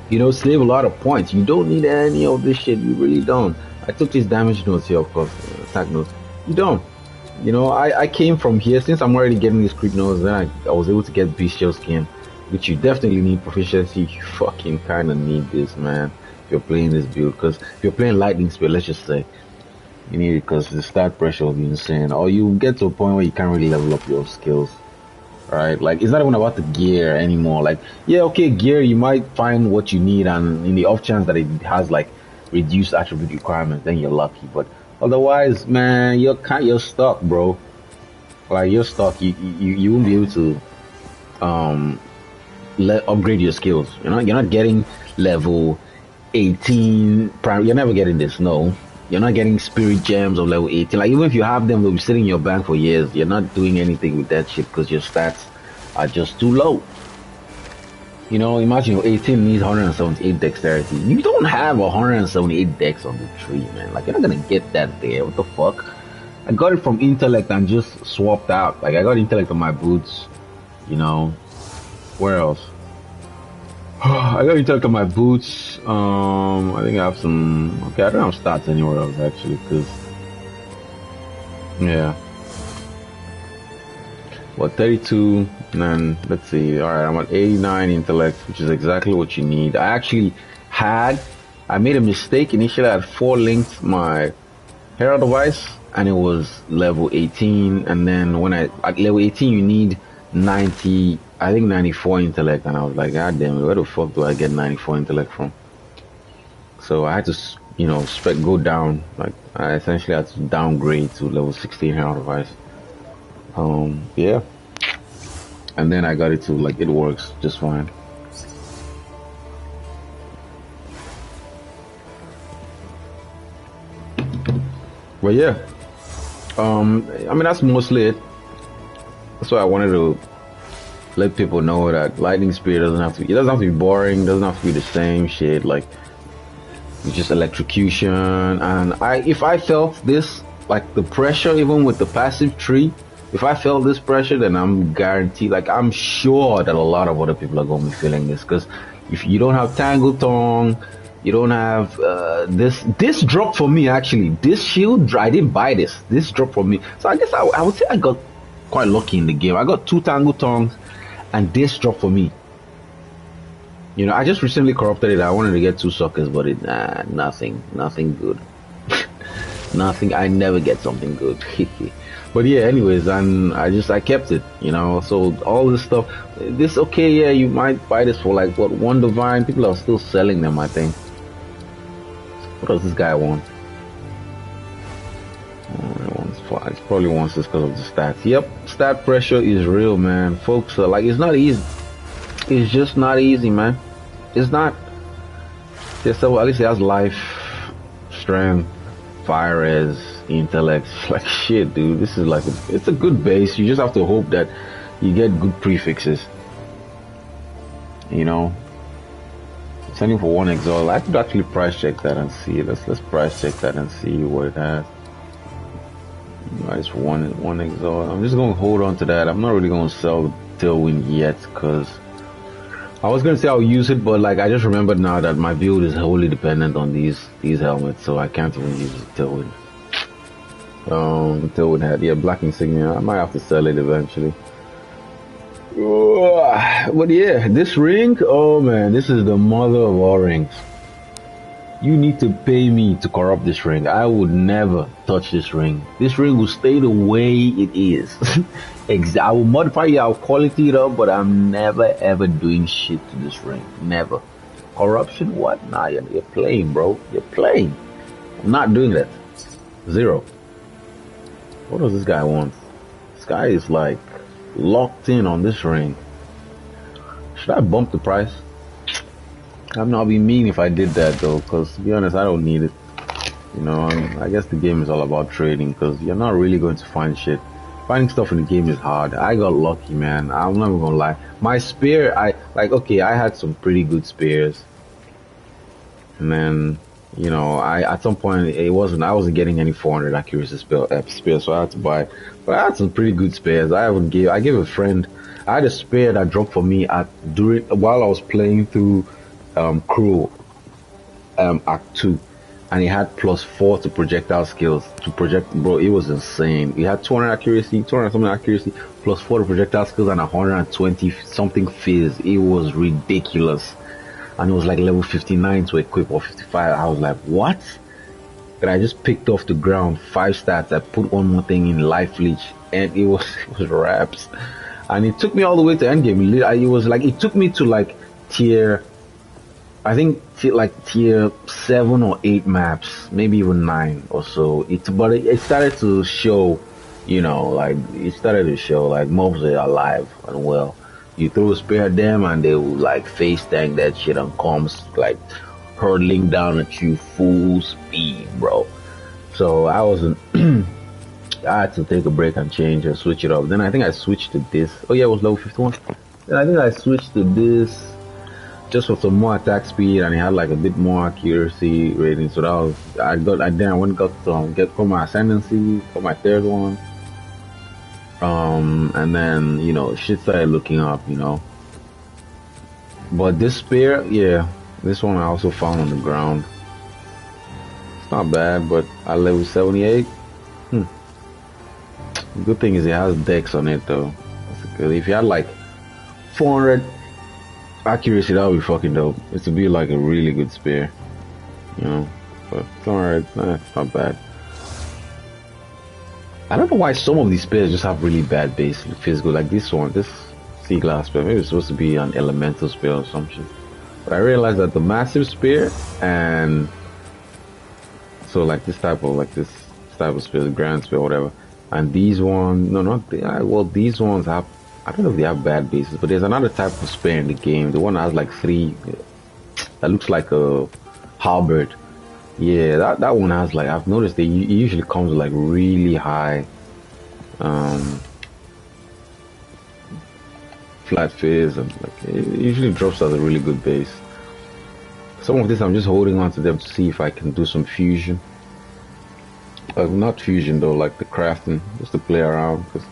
Save a lot of points. You don't need any of this shit. You really don't. I took these damage notes here, of course, attack notes. You don't. I came from here. Since I'm already getting these crit notes, then I was able to get bestial skin, which you definitely need proficiency. You fucking kind of need this, man, if you're playing this build. Because if you're playing lightning speed, let's just say, you need it, because the stat pressure will be insane, or you get to a point where you can't really level up your skills, right? Like, it's not even about the gear anymore. Like, yeah, okay, gear, you might find what you need, and in the off chance that it has like reduced attribute requirements, then you're lucky. But otherwise, man, you're stuck, bro. Like, you're stuck. You won't be able to upgrade your skills. You're not getting level 18 you're never getting this. No, you're not getting spirit gems of level 18. Like, even if you have them, they'll be sitting in your bank for years. You're not doing anything with that shit because your stats are just too low. Imagine your 18 needs 178 dexterity. You don't have 178 dex on the tree, man. Like, you're not gonna get that there. What the fuck? I got it from intellect and just swapped out. Like, I got intellect on my boots. Where else? I got intellect on my boots. I think I have some. Okay, I don't have stats anywhere else actually, because yeah. Well, 32, and then let's see. All right, I'm at 89 intellect, which is exactly what you need. I made a mistake. Initially, I had 4 linked my Herald device, and it was level 18. And then at level 18, you need 90, I think 94 intellect. And I was like, God damn it, where the fuck do I get 94 intellect from? So I had to, go down. Like, I essentially had to downgrade to level 16 Herald device. Yeah, and then I got it to, like, it works just fine. But yeah, I mean, that's mostly it. That's why I wanted to let people know that lightning spear doesn't have to be boring, doesn't have to be the same shit. Like, it's just electrocution. And if I felt this, like, the pressure, even with the passive tree, if I felt this pressure, then I'm guaranteed, like, I'm sure that a lot of other people are going to be feeling this. Because if you don't have Tangle Tongue, you don't have this drop for me, actually. This shield, I didn't buy this. This drop for me. So I guess I would say I got quite lucky in the game. I got 2 Tangle Tongues, and this drop for me. I just recently corrupted it. I wanted to get 2 suckers, but nothing good. Nothing. I never get something good. But yeah, anyways, and I kept it, so all this stuff, yeah, you might buy this for, like, what, 1 divine. People are still selling them, I think. What does this guy want? He probably wants this because of the stats. Yep, stat pressure is real, man. Folks, like, it's not easy. It's just not easy, man. It's not. So at least he has life, strength, fire res, intellect. Like, shit, dude, this is like it's a good base. You just have to hope that you get good prefixes. Sending for 1 exalt. I could actually price check that and see. Let's price check that and see what it has. Nice, one exalt. I'm just gonna hold on to that. I'm not really gonna sell the tailwind yet, because I was gonna say I'll use it, but, like, I just remembered now that my build is wholly dependent on these helmets, so I can't even use the tailwind. Tailwind hat, yeah, black insignia. I might have to sell it eventually. But yeah, this ring, oh man, this is the mother of all rings. You need to pay me to corrupt this ring. I would never touch this ring. This ring will stay the way it is. I will modify it, I'll quality it up, but I'm never ever doing shit to this ring. Never. Corruption? What? Nah, you're playing, bro. You're playing. I'm not doing that. 0. What does this guy want? This guy is, like, locked in on this ring. Should I bump the price? I'm not being mean if I did that, though, because, to be honest, I don't need it. I guess the game is all about trading, because you're not really going to find shit. Finding stuff in the game is hard. I got lucky, man. I'm not even gonna lie. My spear, I had some pretty good spears, and then, at some point I wasn't getting any 400 accuracy spear, so I had to buy. But I had some pretty good spears. I gave a friend. I had a spear that dropped for me while I was playing through Crew Act 2, and he had +4 to projectile skills to project. Bro, it was insane. He had 200 accuracy, 200 something accuracy, +4 to projectile skills, and 120 something fizz. It was ridiculous, and it was like level 59 to equip, or 55. I was like, what? And I just picked off the ground 5 stats. I put one more thing in life leech, and it was raps. And it took me all the way to endgame. It took me to, like, tier, I think, tier 7 or 8 maps, maybe even 9 or so. But it started to show, like, mobs are alive and well. you throw a spear at them and they will like face tank that shit and comes like hurtling down at you full speed, bro. So I wasn't. I had to take a break and change and switch it up. Then I think I switched to this. Oh yeah, it was level 51. Then I think I switched to this just for some more attack speed, and it had like a bit more accuracy rating. So that was I went and got for my ascendancy for my third one. And then shit started looking up, But this spear, yeah, this one I also found on the ground. It's not bad, but at level 78. The good thing is it has dex on it though. That's good. If you had like 400 accuracy, that would be fucking dope. It would be like a really good spear, But 400, it's not bad. I don't know why some of these spears just have really bad base physical. Like this one, this sea glass spear, maybe it's supposed to be an elemental spear or some shit. But I realized that the massive spear and so like this type of spear, the grand spear, whatever. And these ones, these ones have, I don't know if they have bad bases, but there's another type of spear in the game. The one that has like 3, that looks like a halberd. Yeah, that one has like, I've noticed that it usually comes with like really high, flat face, and like it usually drops at a really good base. Some of this I'm just holding on to them to see if I can do some fusion. Not fusion though, like the crafting, just to play around, because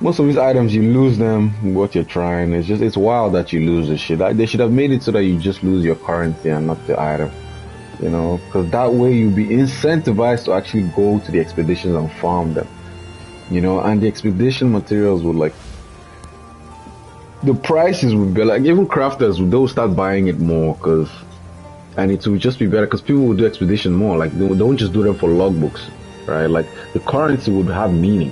most of these items you lose them what you're trying. It's wild that you lose this shit. They should have made it so that you just lose your currency and not the item, because that way you'll be incentivized to actually go to the expeditions and farm them, and the expedition materials would like, the prices would be like, even crafters, they'll start buying it more, and it would just be better because people will do expedition more. Like they don't just do them for logbooks, right? Like the currency would have meaning.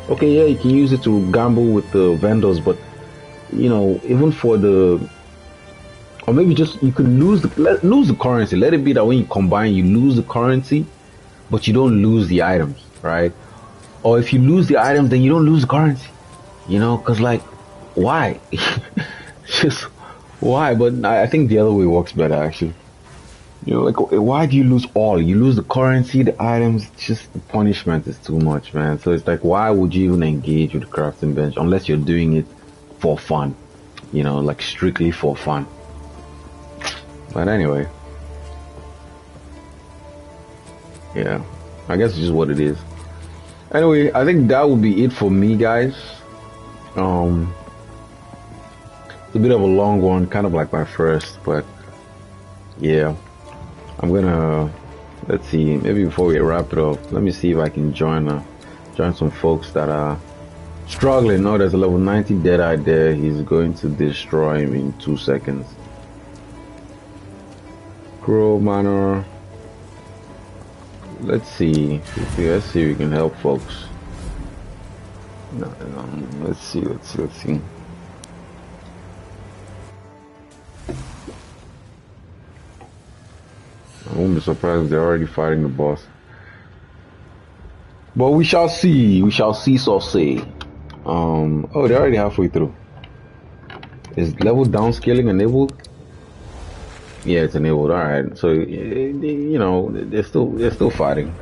Okay, yeah, you can use it to gamble with the vendors, but even for or maybe just you could lose the currency. Let it be that when you combine, you lose the currency, but you don't lose the items, right? Or if you lose the items, then you don't lose the currency, because like, why? Just why? But I think the other way works better actually. Like, why do you lose all? You lose the currency, the items, just the punishment is too much, man. So it's like, why would you even engage with the crafting bench unless you're doing it for fun? Like strictly for fun. But anyway. Yeah, I guess it's just what it is. Anyway, I think that would be it for me, guys. It's a bit of a long one, kind of like my first, but yeah. I'm gonna, let's see, maybe before we wrap it up, let me see if I can join some folks that are struggling. No, there's a level 90 Deadeye there. He's going to destroy him in 2 seconds. Crow Manor. Let's see if we can help folks. No, let's see. I won't be surprised if they're already fighting the boss. But we shall see. We shall see, so say. Oh, they're already halfway through. Is level downscaling enabled? Yeah, it's enabled. Alright. So, they're still fighting.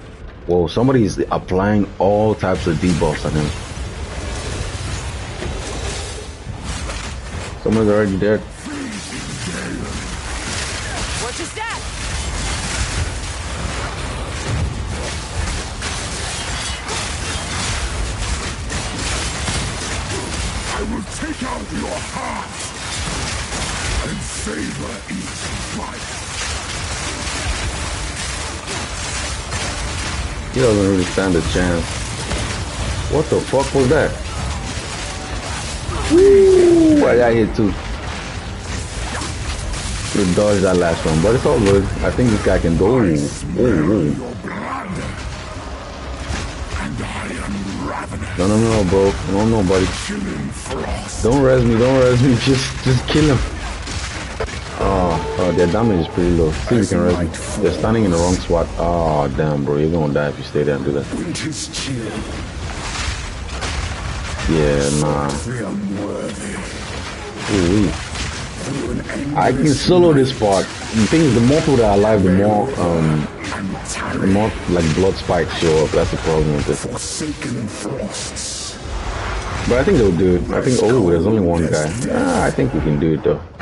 Whoa, somebody's applying all types of debuffs on him. Someone's already dead. What is that? I will take out your heart and savor each bite. He doesn't really stand a chance. What the fuck was that? Woo! I got hit too. Could dodge that last one, but it's all good. I think this guy can go. Ooh. No, bro. No, buddy. Don't res me. Just kill him. Oh, their damage is pretty low. See if you can res me. They're standing in the wrong spot. Oh, damn, bro. You're gonna die if you stay there and do that. Yeah, nah. Ooh-wee. I can solo this part. The thing is, the more people that are alive, the more like blood spikes show up. That's the problem with this. But I think they'll do it. I think, oh, there's only one guy. I think we can do it though. I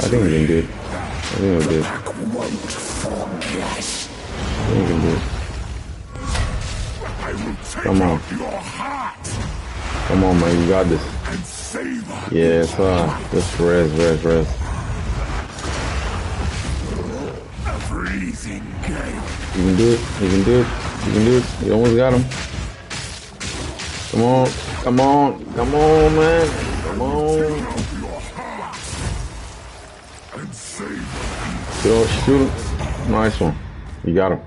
think we can do it. I think we'll do it. I think we can do it. Come on. Come on, man. You got this. Yes, just rest. You can do it. You can do it. You can do it. You almost got him. Come on. Come on. Come on, man. Come on. Shoot him. Nice one. You got him.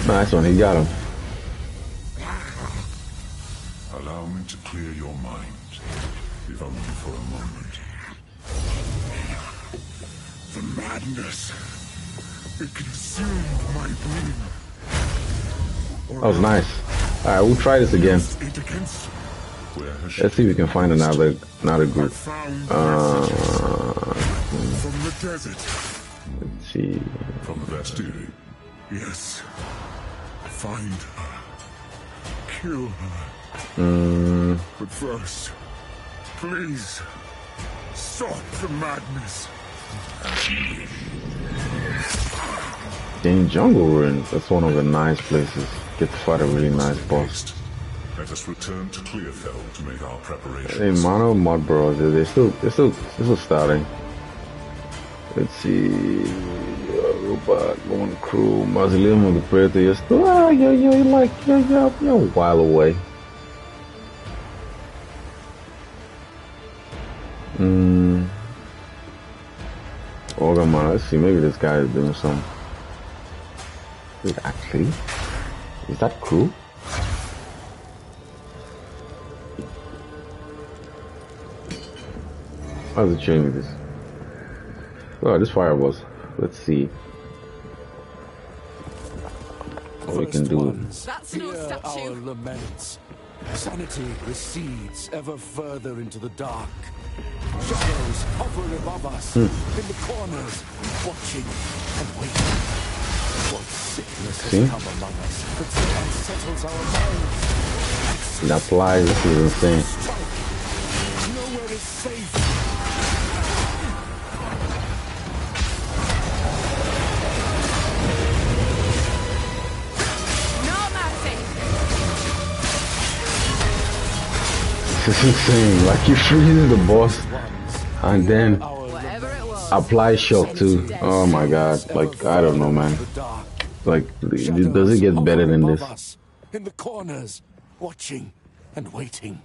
Nice one. He got him. Allow me to clear your mind, if only for a moment. The madness, it consumed my being. That was nice. Alright, we'll try this again. Let's see if we can find another group. From the desert. Let's see. From the Bastille. Yes. Find her. Kill her. But first, please, stop the madness. In Jungle Ruins, that's one of the nice places. Get to fight a really nice boss. Let us return to Clearfell to make our preparations. Hey, Mono Mud Bros, they're still starting. Let's see. Robot, one crew, Mausoleum of the Predator. You're still, you're a while away. Orgamon, let's see, maybe this guy is doing some. Wait, actually, is that crew? How's it showing me this? Oh, this fireballs. Let's see what we can do. That's no statue. Our laments. Sanity recedes ever further into the dark. Shadows hover above us, in the corners, watching and waiting. What sickness has come among us that so unsettles our minds? That flies, this is insane. Nowhere is safe. This is insane. Like you freeze the boss and then apply shock too. Oh my god. Like I don't know, man. Like does it get better than this? In the corners, watching and waiting.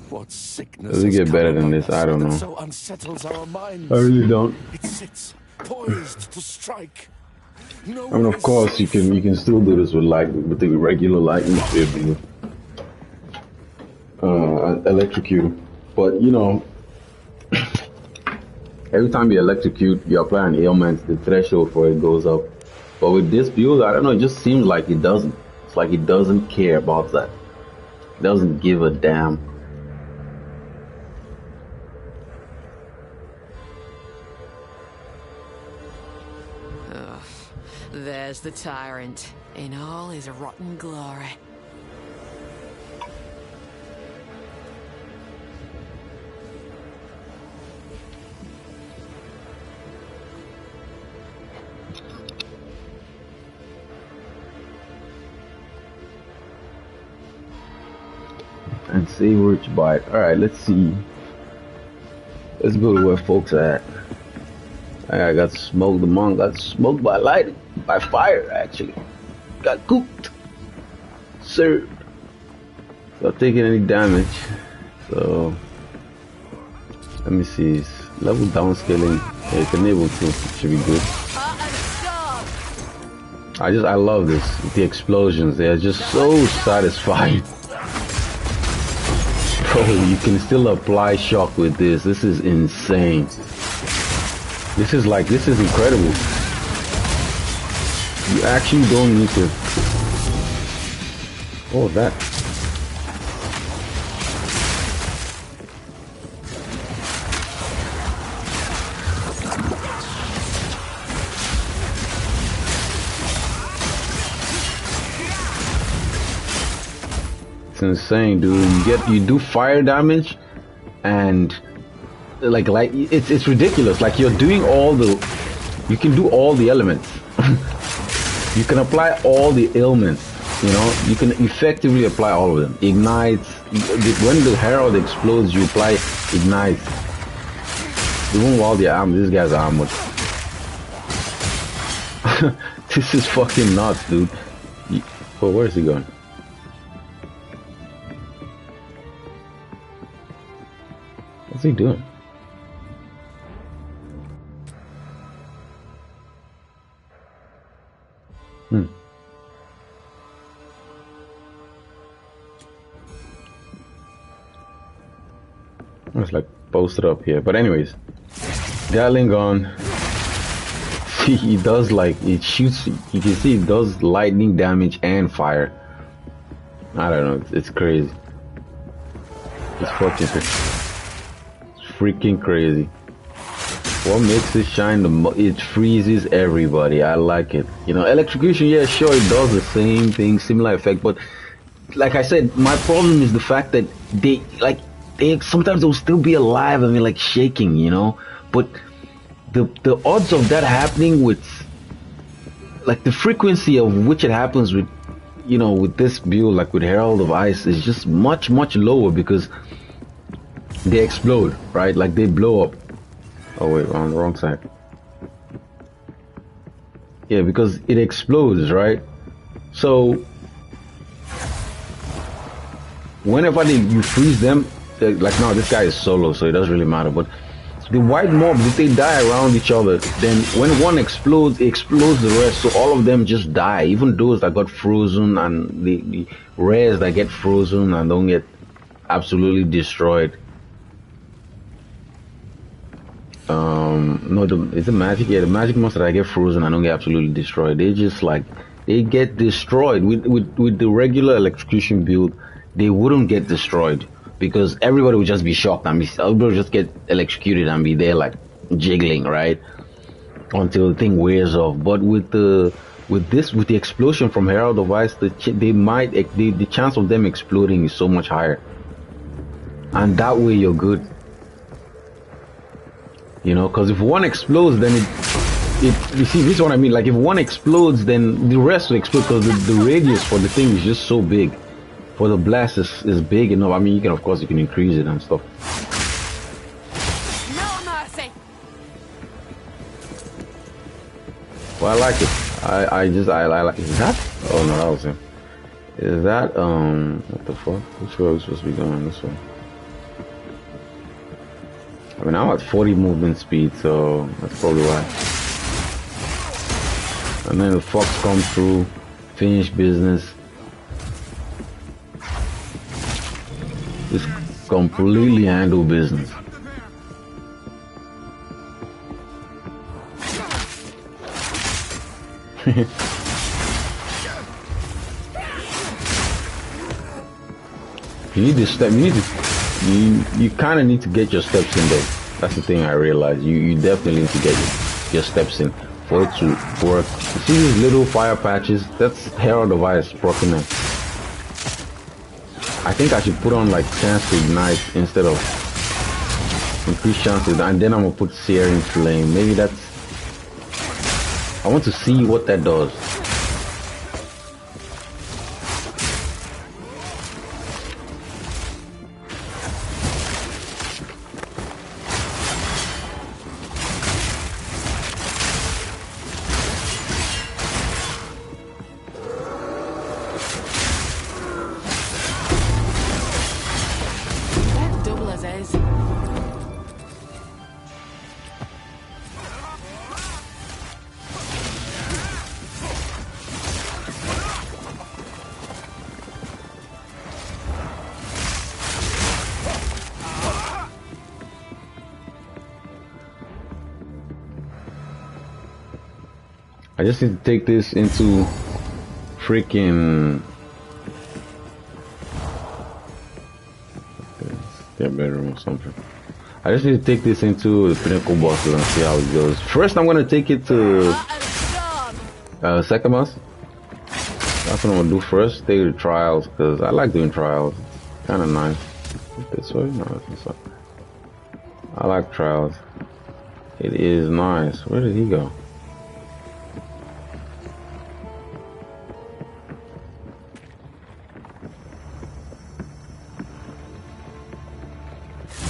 What sickness does it get better than this? I don't know. So unsettles our minds. I really don't. It sits poised to strike. I mean, of course you can still do this with the regular lightning field. Electrocute, but you know, every time you electrocute, you apply an ailment, the threshold for it goes up. But with this build, I don't know, it just seems like it doesn't. It's like it doesn't care about that. It doesn't give a damn. Ugh. There's the tyrant in all his rotten glory. And see which bite. Alright, let's see. Let's go to where folks are at. I got smoked. The monk got smoked by lightning. By fire, actually. Got cooked. Served. Not taking any damage. So, let me see. Level downscaling. Yeah, it's enabled to. It should be good. I love this. The explosions. They are just so satisfying. Bro, you can still apply shock with this. This is insane. This is incredible. You actually don't need to. Oh, that. It's insane, dude. You do fire damage, and like it's ridiculous. Like you can do all the elements. You can apply all the ailments. You know, you can effectively apply all of them. Ignites. When the Herald explodes, you apply ignites. Even while they're armed, this guy's armored. This is fucking nuts, dude. Oh, where is he going? What's he doing? It's like posted up here, but anyways, Gatling gun. See, he does it shoots. You can see it does lightning damage and fire. I don't know. It's crazy. It's fucking crazy. It's freaking crazy. What makes it shine the most? It freezes everybody. I like it. You know, electrocution. Yeah, sure, it does the same thing, similar effect, but like I said, my problem is the fact that they sometimes they'll still be alive. I mean, like shaking, you know. But the odds of that happening with, like, the frequency of which it happens with, you know, with this build, like with Herald of Ice, is just much lower because they explode, right? Like they blow up. Oh wait, on the wrong side. Yeah, because it explodes, right? So whenever you freeze them. Like now this guy is solo, so it doesn't really matter, but the white mobs, if they die around each other, then when one explodes, it explodes the rest, so all of them just die, even those that got frozen, and the rares that get frozen and don't get absolutely destroyed. No, it's a magic. Yeah, the magic monster that get frozen and don't get absolutely destroyed, they just they get destroyed. With the regular electrocution build, they wouldn't get destroyed, because everybody would just be shocked and everybody would just get electrocuted and be there like jiggling, right, until the thing wears off. But with the explosion from Herald of Ice, the chance of them exploding is so much higher, and that way you're good. You know, because if one explodes, then you see, this is what I mean. Like if one explodes, then the rest will explode, because the radius for the thing is just so big. For the blast is big enough. I mean, you can increase it and stuff. No mercy. Well, I like it. I like. Is that? Oh no, that was him. Is that what the fuck? Which way are we supposed to be going? This way. I mean, I'm at 40 movement speed, so that's probably why. And then the fox comes through, finish business. Just completely handle business. You need to step. You kind of need to get your steps in there. That's the thing I realized. You definitely need to get your steps in for it to work. You see these little fire patches? That's Herald of Ice proccing them. I think I should put on like chance to ignite instead of increase chances, and then I'm gonna put searing flame. Maybe that's. I want to see what that does. I just need to take this into freaking their bedroom or something. I just need to take this into the pinnacle bosses and see how it goes. First, I'm gonna take it to second boss. That's what I'm gonna do first. Take it to trials because I like doing trials. Kind of nice. This way? No, this way. I like trials. It is nice. Where did he go?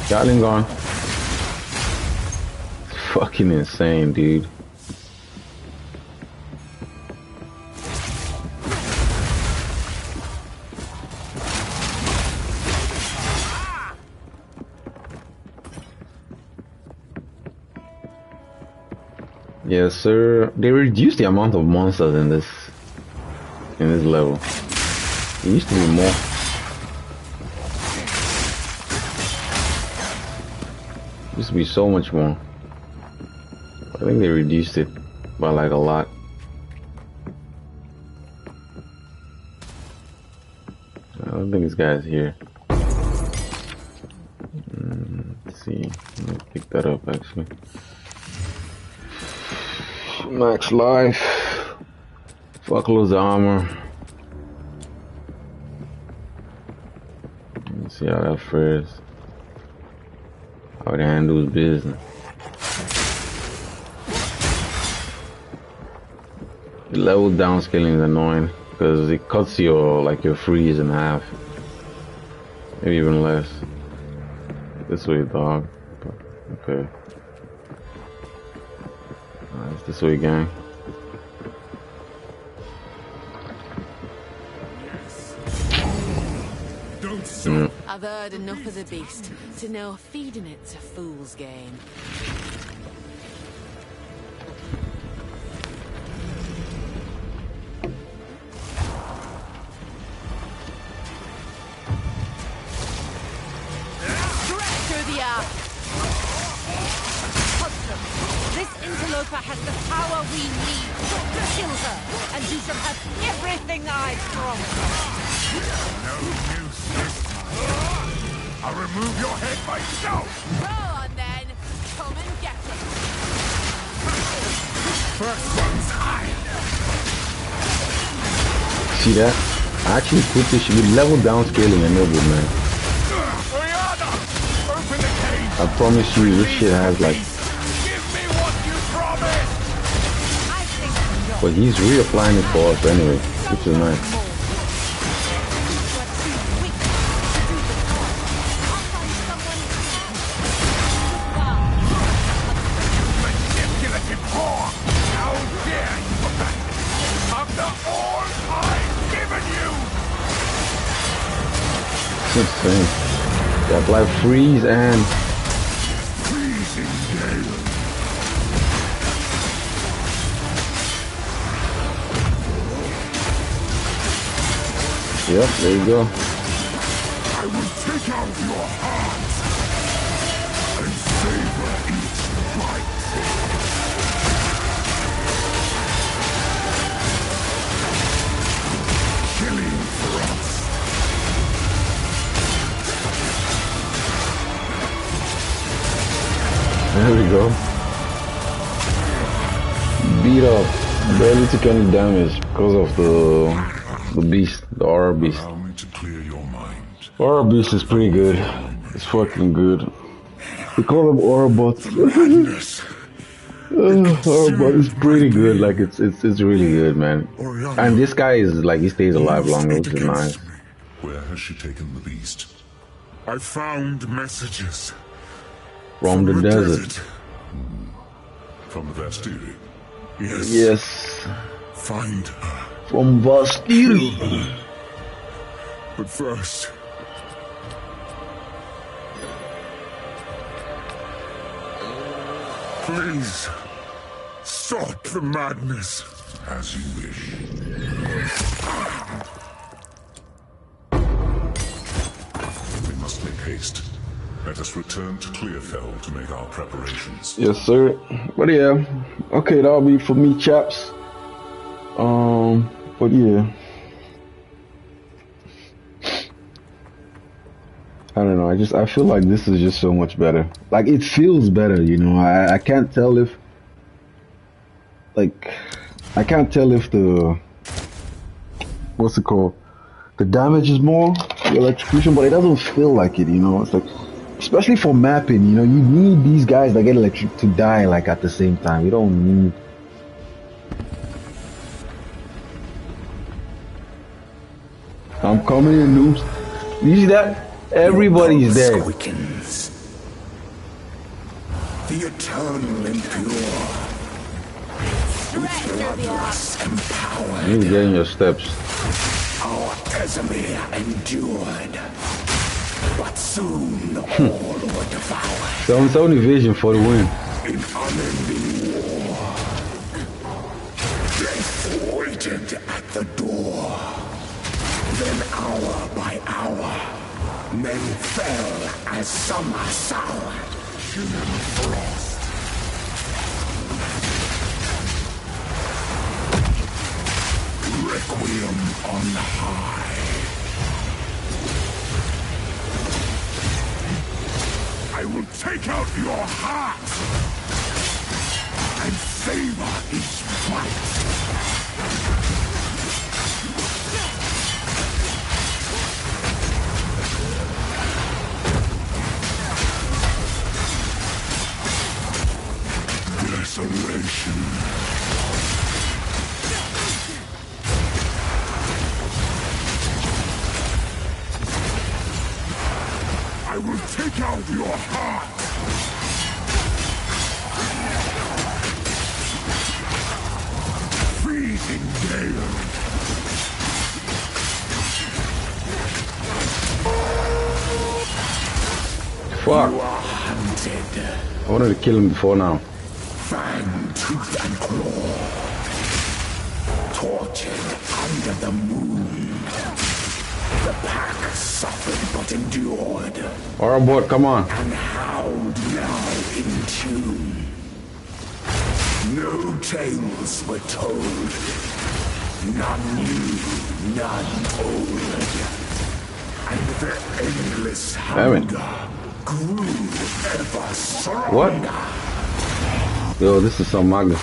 Got him gone. It's fucking insane, dude. Yes, sir. They reduced the amount of monsters in this level. It used to be more. It used to be so much more. I think they reduced it by like a lot. I don't think this guy's here. Let's see. Let me pick that up actually. Max life. Fuckloads of armor. Let's see how that fares. How it handles business. The level downscaling is annoying because it cuts your freeze in half. Maybe even less. This way, dog. Okay. It's this way, gang. I've heard enough of the beast to know feeding it's a fool's game. Stretch through the air. This interloper has the power we need. Kill her, and you shall have everything I promised. No use this time. I'll remove your head myself. Go on then. Come and get it. First one's high. See that? I actually put this with level downscaling enabled, man. Rihanna, open the cage. I promise you, this shit has like. Give me what you promised. I think not. But he's reapplying it for us anyway, which is nice. Insane. They apply freeze and Freezing gale. yep, there you go. I will take out your heart and savor each bite. Killing thrust. There we go. Beat up. Barely took any damage because of the beast, the horror beast. Allow me to clear your mind. Horror beast is pretty good. It's fucking good. We call them horror bots. Madness. Horror bot is pretty good. Like it's really good, man. And this guy is like he stays alive longer, which is nice. Where has she taken the beast? I found messages. From the desert. From the Vastiri? Yes. Yes. Find her. From Vastiri. But first... please, stop the madness. As you wish. We must make haste. Let us return to Clearfell to make our preparations. Yes, sir. But yeah, okay, that'll be for me, chaps. But yeah, I don't know. I feel like this is just so much better. Like it feels better, you know. I can't tell if like I can't tell if the what's it called? The damage is more, the electrocution, but it doesn't feel like it, you know. It's like, especially for mapping, you know, you need these guys that get electric to die like at the same time. You don't need. I'm coming in, noobs. You see that? Everybody's dead. Quickens. The eternal impure. Bloodlust empowered. You getting your steps. Our Casimir endured, but soon all were devoured. So it's only vision for the win. In unending war, death waited at the door. Then hour by hour, men fell as summer soured. Human frost. Requiem on high. I will take out your heart and savor each bite. Desolation. I will take out your heart. Freezing gale. Fuck. You are hunted. I wanted to kill him before now. Fang, tooth, and claw. Tortured under the moon. The pack suffered but endured. Alright, boy, come on. And howled now in tune. No tales were told. None new, none old. And their endless hunger grew ever stronger. What? Yo, this is some manga.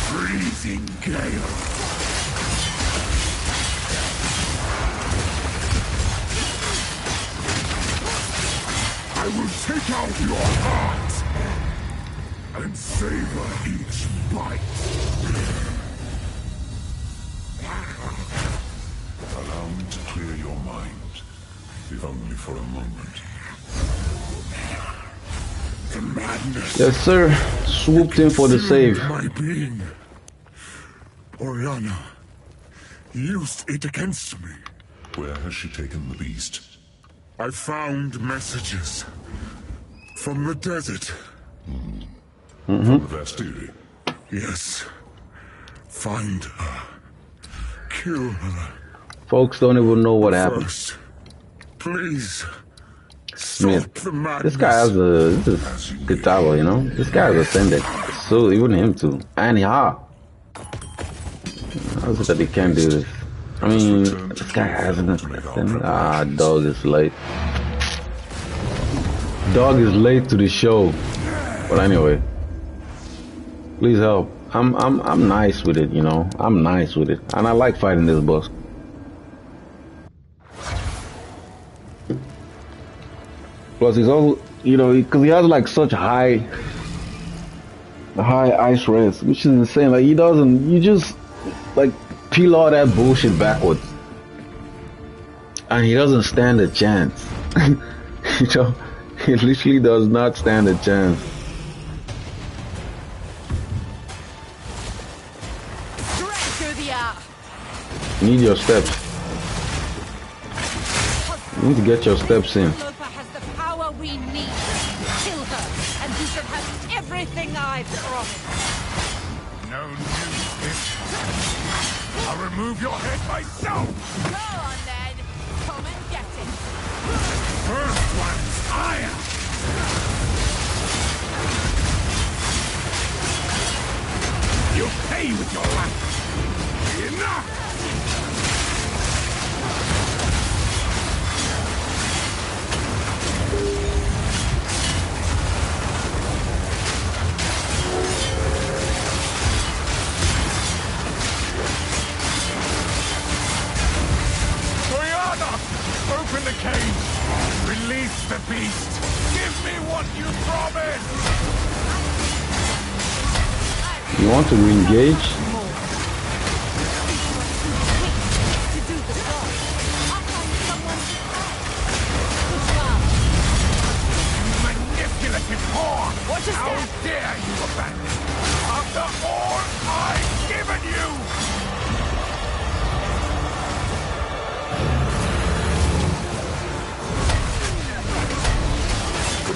Freezing gale. I will take out your heart and savor each bite. Allow me to clear your mind, if only for a moment. The madness. Yes, sir. Swooped in for the save. My being. Oriana used it against me. Where has she taken the beast? I found messages from the desert. From the Vastiri? Yes. Find her. Kill her. Folks don't even know what happened. First, please. Smith. Stop the madness. This guy has this is Gustavo, you know? This guy is ascended. So even him too. And how is it that he can't do this? I mean, this guy hasn't ascended. Ah, dog is late. Dog is late to the show. But anyway. Please help. I'm nice with it, you know. I'm nice with it. And I like fighting this boss. Plus he's also, you know, because he has like such high ice res, which is insane. Like he doesn't, you just like peel all that bullshit backwards. And he doesn't stand a chance. You know, he literally does not stand a chance. You need your steps. You need to get your steps in. We need. Kill her, and you shall have everything I've promised. No news, bitch. I'll remove your head myself. Go on, then. Come and get it. First one's higher. You'll pay with your life. Enough. the beast! Give me what you promised! You want to re-engage? Manipulative whore! How dare you abandon me after all I've given you!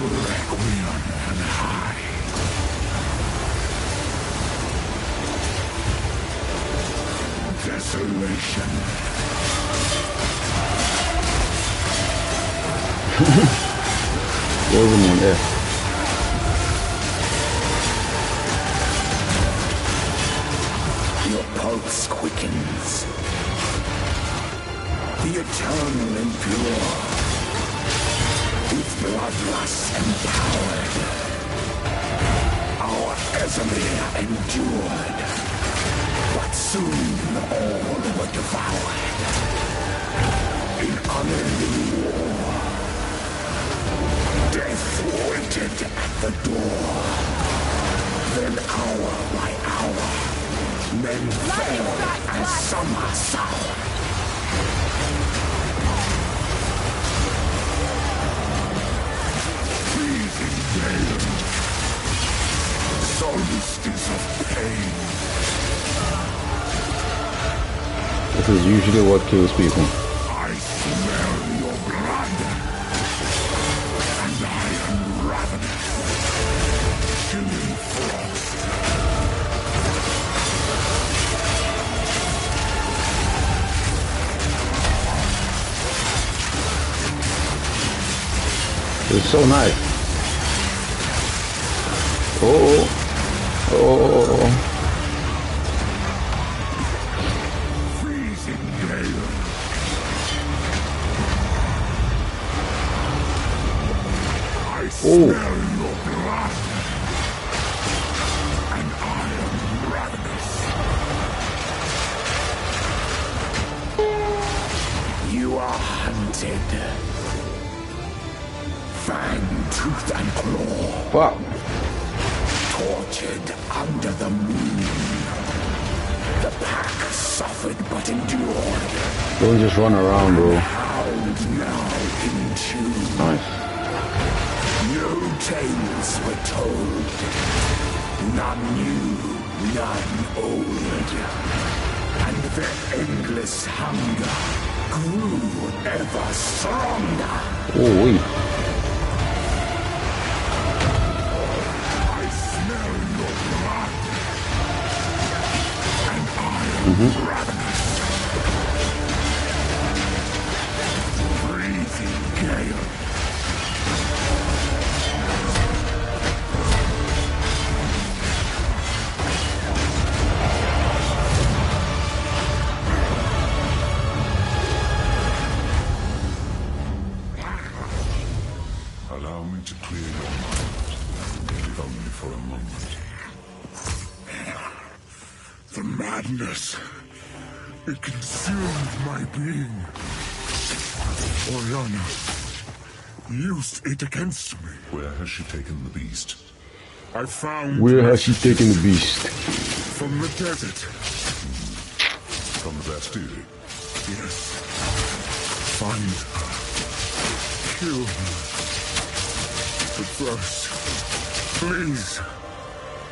Requiem and high. Desolation. There's one there. Your pulse quickens. The eternal impure. With bloodlust empowered. Our Ezreal endured. But soon all were devoured. In unending war. Death waited at the door. Then hour by hour, men fell as summer sour. Freezing gale, solstice of pain. This is usually what kills people. I smell your blood. And I am ravenous. Chilling frost. It's so nice. Oh. Freezing gale. I smell your blood. And I am ravenous. You are hunted. Fang, tooth, and claw. Fuck. Tortured under the moon. The pack suffered but endured. Don't just run around, bro. Hound now in tune. Nice. No tales were told. None new, none old. And their endless hunger grew ever stronger. Oh, wait. Ravenous. Breathing gale. Allow me to clear your mind, if only for a moment. The madness. It consumed my being. Oriana used it against me. Where has she taken the beast? I found... Where has she taken the beast? From the desert. From the Bastille? Yes. Find her. Kill her. But first, please,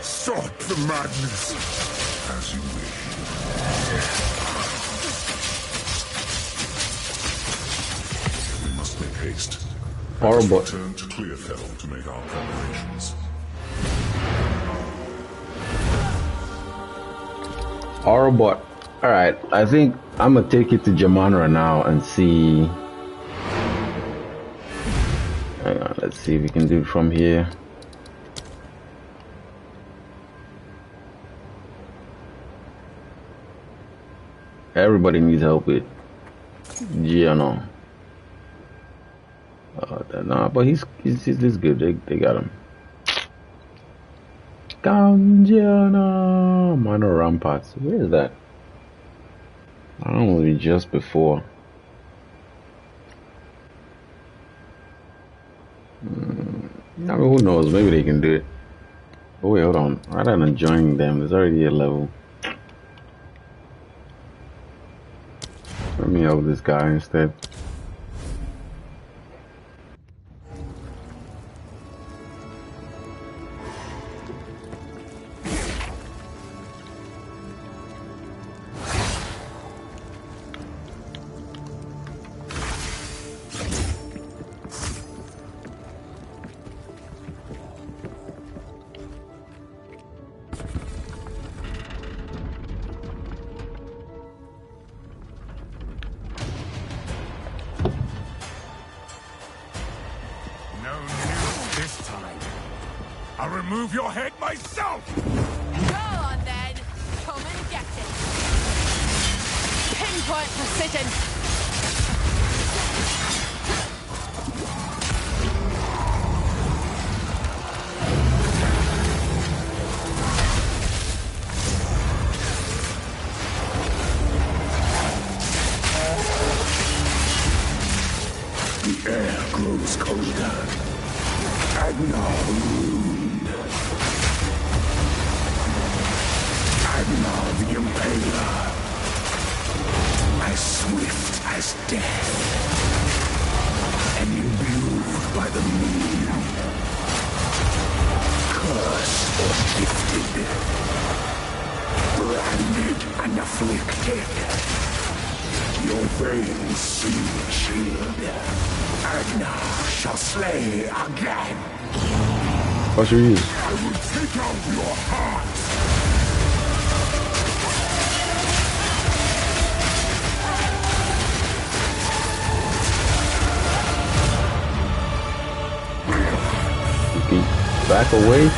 stop the madness. As you wish. We must make haste. Horrible. Return to Clearfell to make our preparations. Autobot. Alright, I think I'm gonna take it to Jamanra now and see. Hang on, let's see if we can do it from here. Everybody needs help with Giano. No, but he's good. They got him. Ganjana Minor Ramparts. Where is that? I don't know, just before. knows? Maybe they can do it. Oh wait, hold on. Rather than joining them, there's already a level. Let me help this guy instead. I'll remove your head myself! Go on then! Come and get it! Pinpoint precision! The air grows colder. Agnar the Impaler, as swift as death, and imbued by the moon, cursed or gifted, branded and afflicted, your veins soon chilled. Agnar shall slay again. What's your use? I will take out your heart! Back away,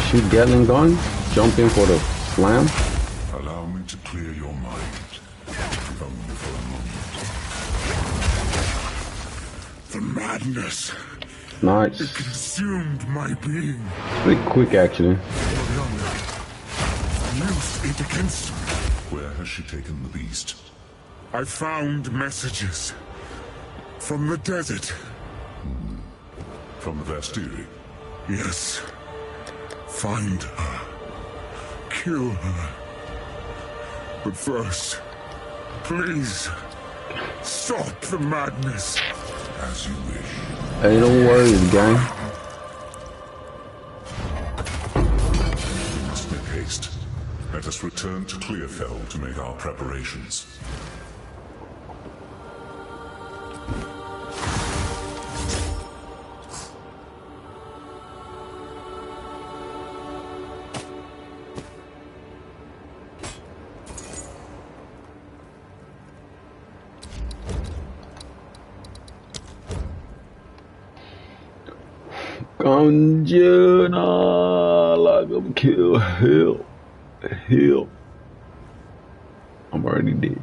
shoot Gatling gun, jump in for the slam. Allow me to clear your mind. Only for a moment. The madness. Nice. It consumed my being. Pretty quick actually. Used it against me. Where has she taken the beast? I found messages. From the desert. From the Vastiri? Yes. Find her. Kill her. But first, please, stop the madness. As you wish. Hey, don't worry, gang. We must make haste. Let us return to Clearfell to make our preparations. Conjure, like I'm kill, heal. I'm already dead.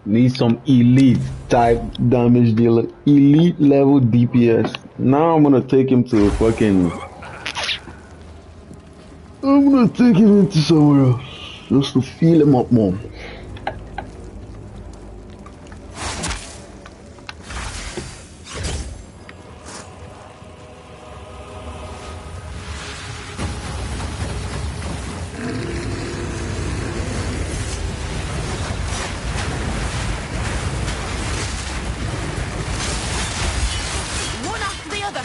Need some elite type damage dealer, elite level DPS. Now I'm gonna take him to fucking. I'm gonna take him into somewhere else just to feel him up more. One after the other!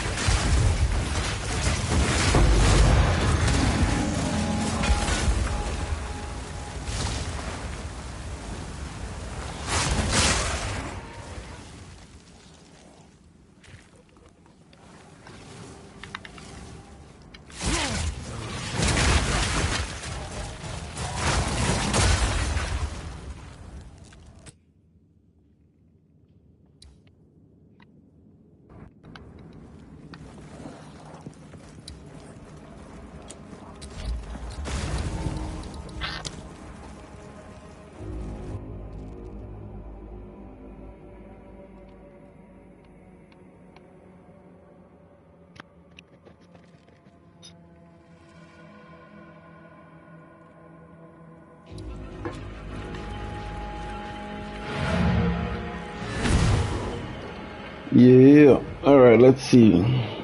Yeah. All right. Let's see.